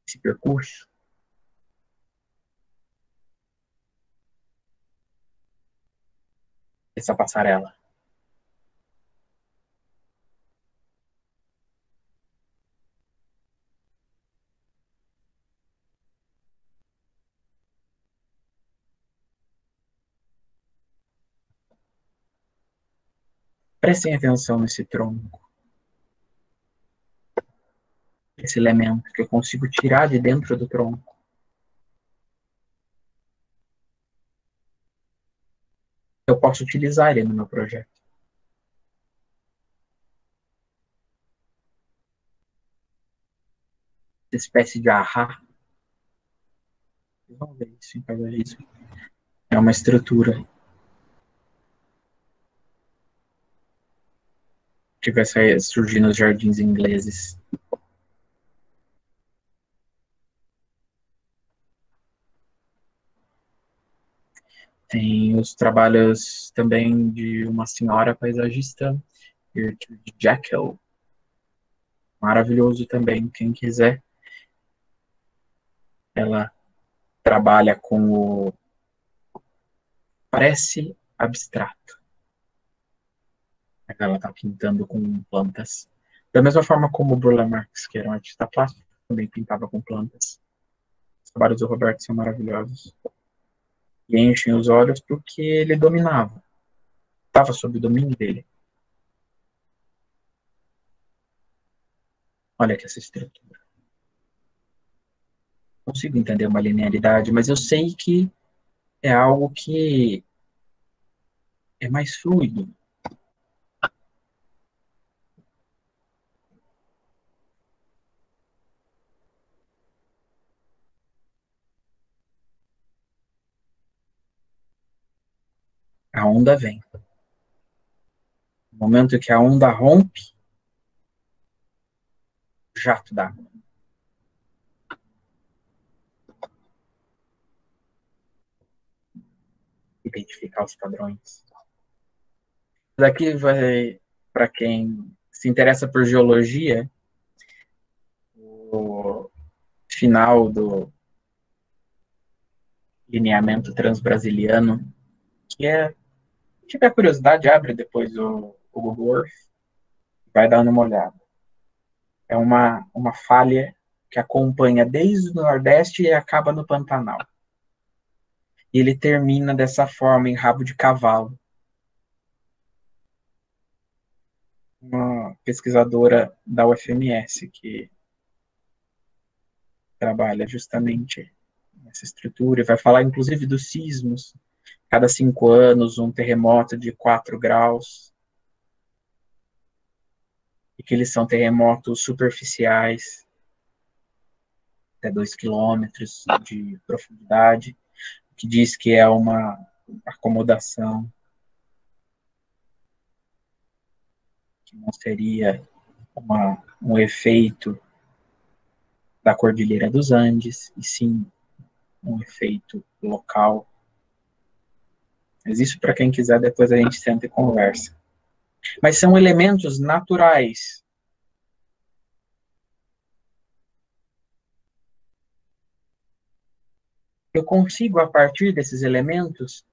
esse percurso, essa passarela. Prestem atenção nesse tronco, esse elemento que eu consigo tirar de dentro do tronco. Eu posso utilizar ele no meu projeto. Essa espécie de ahá. Vocês vão ver isso em paisagismo. É uma estrutura que vai surgir nos jardins ingleses. Tem os trabalhos também de uma senhora paisagista, Gertrude Jekyll. Maravilhoso também, quem quiser. Ela trabalha com o parece abstrato. Ela está pintando com plantas. Da mesma forma como o Burle Marx, que era um artista plástico, também pintava com plantas. Os trabalhos do Roberto são maravilhosos. E enchem os olhos porque ele dominava. Estava sob o domínio dele. Olha que essa estrutura. Consigo entender uma linearidade, mas eu sei que é algo que é mais fluido. A onda vem. No momento que a onda rompe, jato d'água. Identificar os padrões. Daqui vai, para quem se interessa por geologia, o final do lineamento transbrasiliano, que é, se tiver curiosidade, abre depois o Google Earth, vai dar uma olhada. É uma falha que acompanha desde o Nordeste e acaba no Pantanal. E ele termina dessa forma, em rabo de cavalo. Uma pesquisadora da UFMS que trabalha justamente nessa estrutura, e vai falar inclusive dos sismos. Cada 5 anos, um terremoto de 4 graus, e que eles são terremotos superficiais, até 2 quilômetros de profundidade, que diz que é uma acomodação, que não seria um efeito da Cordilheira dos Andes, e sim um efeito local. Mas isso, para quem quiser, depois a gente senta e conversa. Mas são elementos naturais. Eu consigo, a partir desses elementos,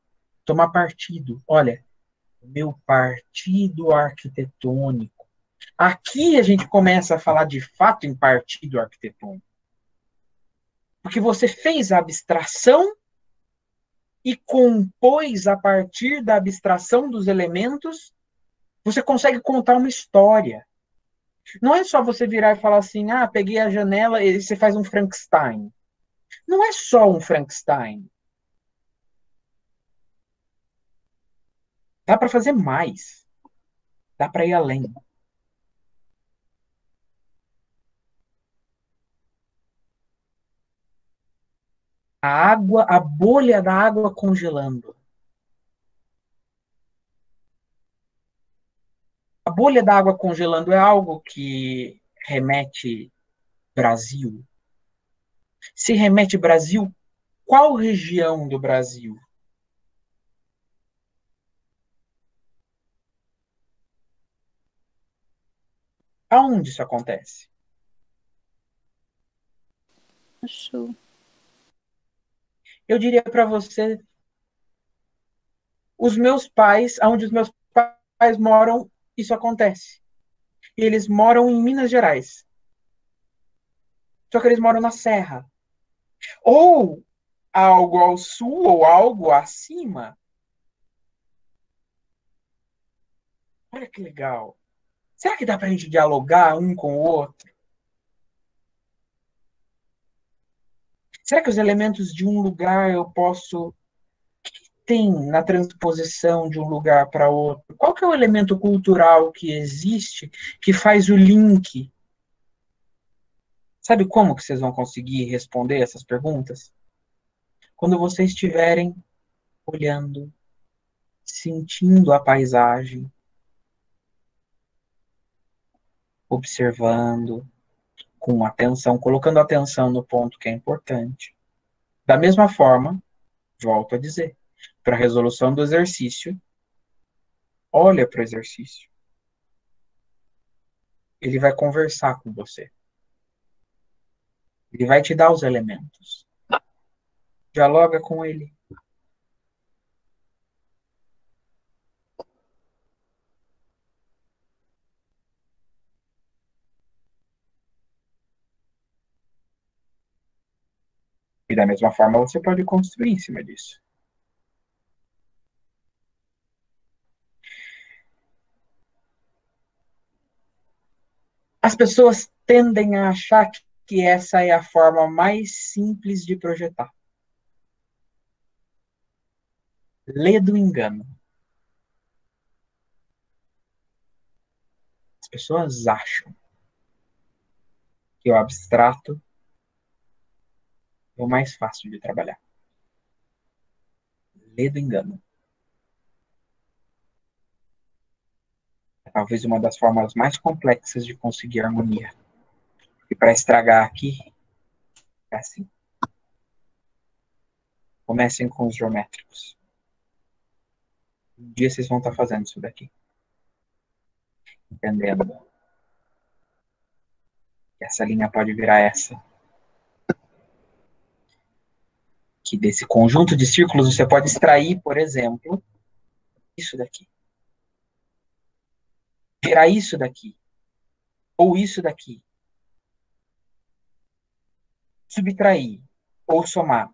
tomar partido. Olha, meu partido arquitetônico. Aqui a gente começa a falar de fato em partido arquitetônico. Porque você fez a abstração e compôs a partir da abstração dos elementos, você consegue contar uma história. Não é só você virar e falar assim, peguei a janela e você faz um Frankenstein. Não é só um Frankenstein. Dá para fazer mais. Dá para ir além. a bolha da água congelando. A bolha da água congelando é algo que remete Brasil. Se remete Brasil, qual região do Brasil? Aonde isso acontece? No sul. Eu diria para você, os meus pais, aonde os meus pais moram, isso acontece. E eles moram em Minas Gerais. Só que eles moram na Serra. Ou algo ao sul ou algo acima. Olha que legal. Será que dá pra gente dialogar um com o outro? Será que os elementos de um lugar eu posso... Tem na transposição de um lugar para outro? Qual que é o elemento cultural que existe que faz o link? Sabe como que vocês vão conseguir responder essas perguntas? Quando vocês estiverem olhando, sentindo a paisagem, observando com atenção, colocando atenção no ponto que é importante. Da mesma forma, volto a dizer, para a resolução do exercício, olha para o exercício. Ele vai conversar com você. Ele vai te dar os elementos. Dialoga com ele. E da mesma forma você pode construir em cima disso. As pessoas tendem a achar que essa é a forma mais simples de projetar. Lê do engano. As pessoas acham que o abstrato é o mais fácil de trabalhar. Lê do engano. É talvez uma das formas mais complexas de conseguir harmonia. E para estragar aqui, é assim. Comecem com os geométricos. Um dia vocês vão estar fazendo isso daqui. Entendendo que essa linha pode virar essa. Que desse conjunto de círculos você pode extrair, por exemplo, isso daqui. Virar isso daqui. Ou isso daqui. Subtrair. Ou somar.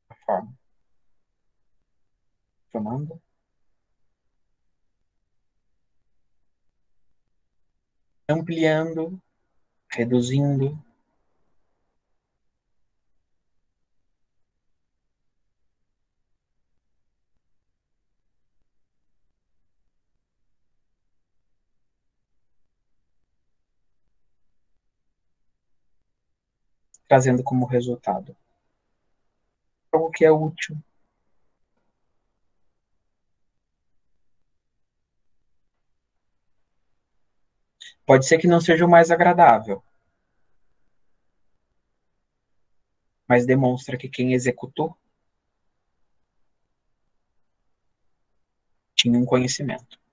A forma. Somando. Ampliando. Reduzindo. Trazendo como resultado algo que é útil. Pode ser que não seja o mais agradável, mas demonstra que quem executou tinha um conhecimento.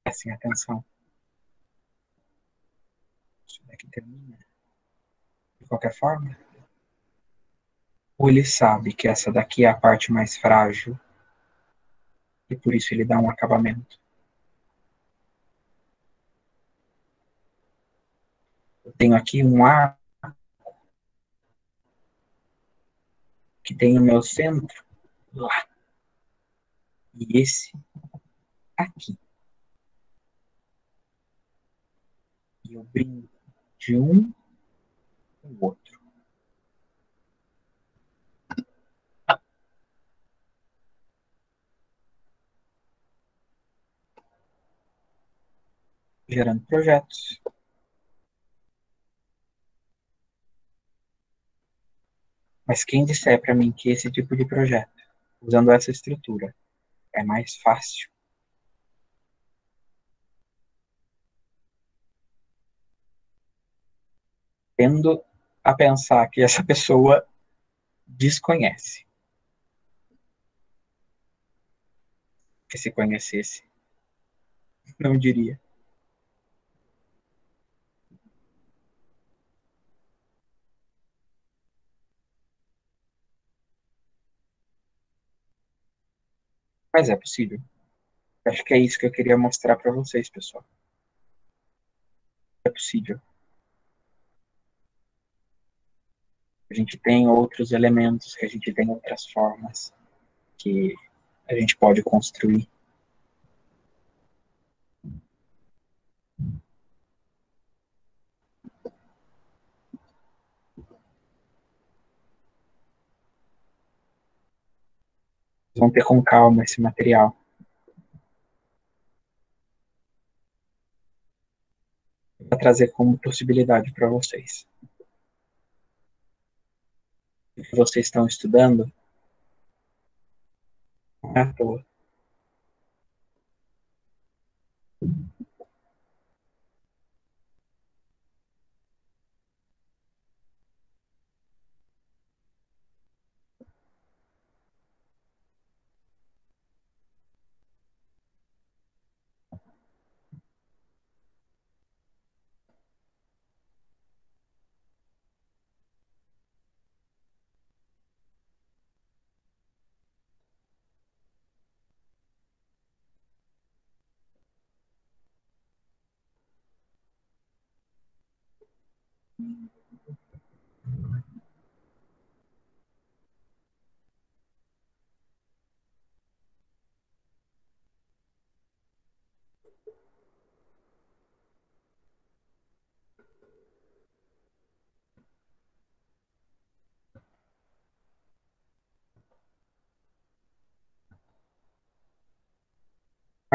Prestem atenção. Isso daqui termina. De qualquer forma, ou ele sabe que essa daqui é a parte mais frágil e por isso ele dá um acabamento. Eu tenho aqui um arco que tem o meu centro lá. E esse aqui. E eu brinco de um com o outro. Gerando projetos. Mas quem disser para mim que esse tipo de projeto, usando essa estrutura, é mais fácil, tendo a pensar que essa pessoa desconhece. Que se conhecesse, não diria. Mas é possível. Acho que é isso que eu queria mostrar para vocês, pessoal. É possível. A gente tem outros elementos, que a gente tem outras formas que a gente pode construir. Vão ter com calma esse material. Para trazer como possibilidade para vocês. O que vocês estão estudando não é à toa.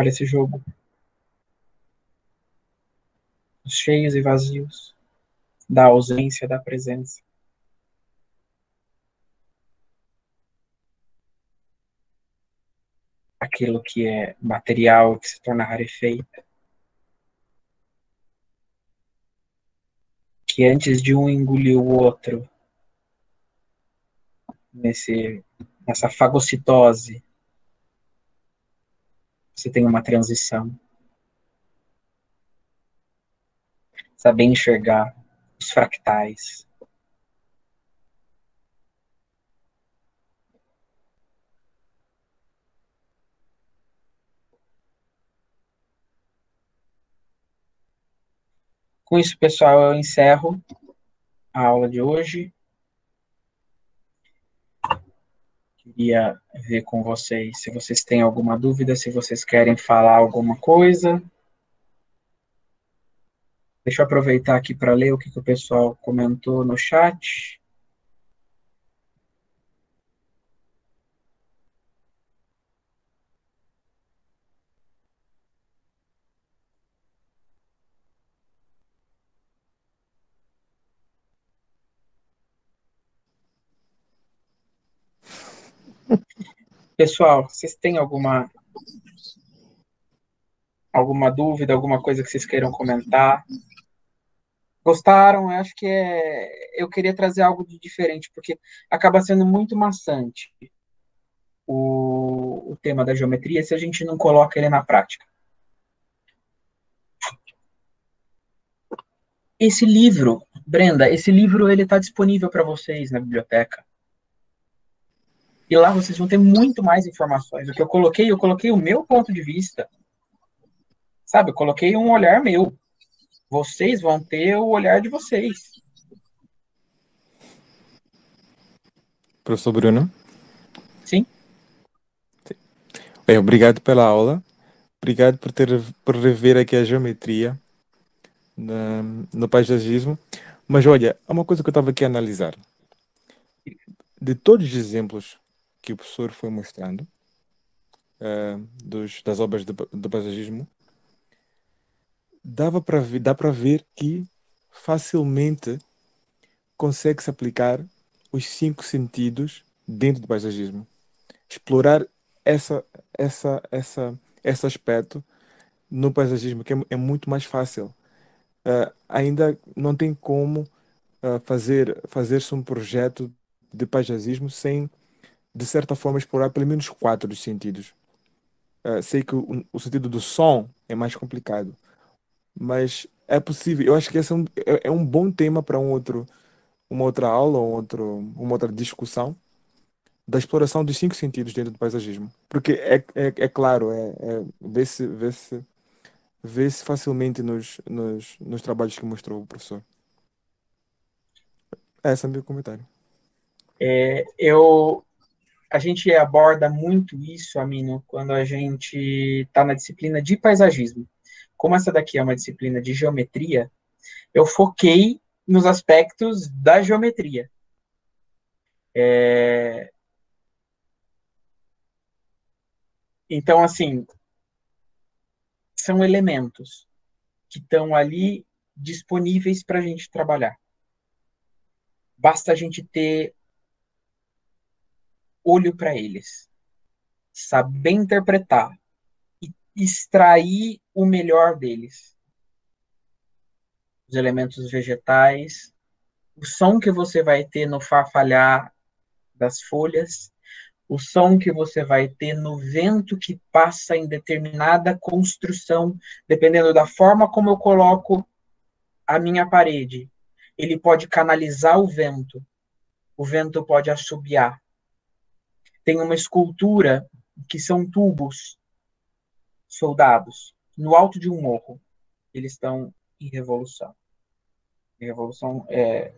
Olha esse jogo. Os cheios e vazios. Da ausência da presença. Aquilo que é material, que se torna rarefeito. Que antes de um engolir o outro, nessa fagocitose, você tem uma transição. Saber enxergar os fractais. Com isso, pessoal, eu encerro a aula de hoje. Queria ver com vocês se vocês têm alguma dúvida, se vocês querem falar alguma coisa. Deixa eu aproveitar aqui para ler o que o pessoal comentou no chat. Pessoal, vocês têm alguma dúvida, alguma coisa que vocês queiram comentar? Gostaram? Acho que eu queria trazer algo de diferente, porque acaba sendo muito maçante o tema da geometria se a gente não coloca ele na prática. Esse livro, Brenda, ele está disponível para vocês na biblioteca. E lá vocês vão ter muito mais informações. O que eu coloquei o meu ponto de vista. Sabe, eu coloquei um olhar meu. Vocês vão ter o olhar de vocês. Professor Bruno, Sim? obrigado pela aula. Obrigado por rever aqui a geometria no paisagismo. Mas olha, há uma coisa que eu estava aqui a analisar. De todos os exemplos que o professor foi mostrando, das obras de paisagismo, dá para ver que facilmente consegue-se aplicar os 5 sentidos dentro do paisagismo. Explorar essa, esse aspecto no paisagismo, que é muito mais fácil. Ainda não tem como fazer-se um projeto de paisagismo sem, de certa forma, explorar pelo menos 4 dos sentidos. Sei que o sentido do som é mais complicado, mas é possível. Eu acho que esse é um bom tema para uma outra aula, uma outra discussão da exploração dos 5 sentidos dentro do paisagismo. Porque é claro, vê-se facilmente nos trabalhos que mostrou o professor. Esse é o meu comentário. A gente aborda muito isso, Amino, quando a gente está na disciplina de paisagismo. Como essa daqui é uma disciplina de geometria, eu foquei nos aspectos da geometria. Então, assim, são elementos que estão ali disponíveis para a gente trabalhar. Basta a gente ter olho para eles, saber interpretar e extrair o melhor deles. Os elementos vegetais, o som que você vai ter no farfalhar das folhas, o som que você vai ter no vento que passa em determinada construção, dependendo da forma como eu coloco a minha parede. Ele pode canalizar o vento pode assobiar. Tem uma escultura que são tubos soldados no alto de um morro. Eles estão em revolução. Em revolução é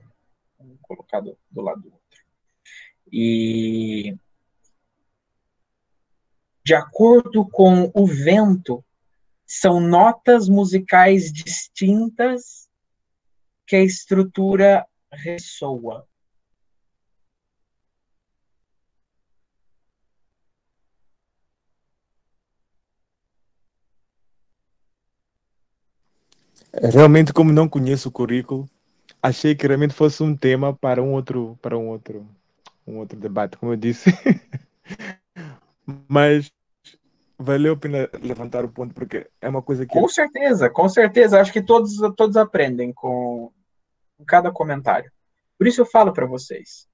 colocado do lado do outro. E de acordo com o vento, são notas musicais distintas que a estrutura ressoa. Realmente, como não conheço o currículo, achei que realmente fosse um tema para um outro debate, como eu disse. Mas valeu a pena levantar o ponto, porque é uma coisa que Com certeza, com certeza. Acho que todos aprendem com cada comentário. Por isso eu falo para vocês.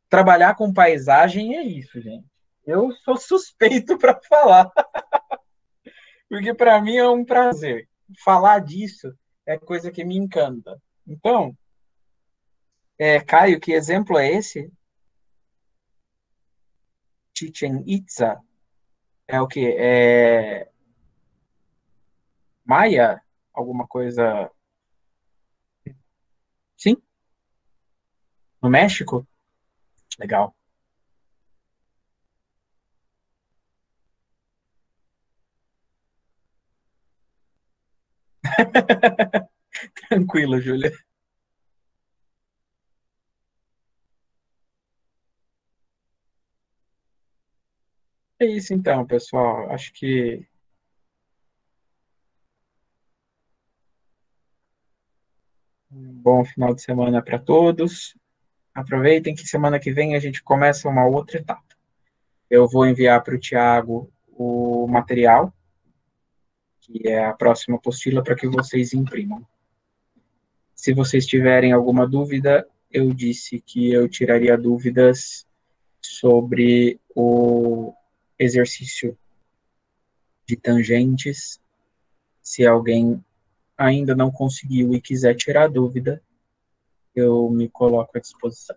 Trabalhar com paisagem é isso, gente. Eu sou suspeito para falar, porque para mim é um prazer. Falar disso é coisa que me encanta. Então, Caio, que exemplo é esse? Chichen Itza é o quê? É Maia? Alguma coisa? Sim? No México? Legal. Tranquilo, Júlia. É isso então, pessoal. Acho que um bom final de semana para todos. Aproveitem que semana que vem a gente começa uma outra etapa. Eu vou enviar para o Tiago o material, que é a próxima apostila, para que vocês imprimam. Se vocês tiverem alguma dúvida, eu disse que eu tiraria dúvidas sobre o exercício de tangentes. Se alguém ainda não conseguiu e quiser tirar dúvida, eu me coloco à disposição.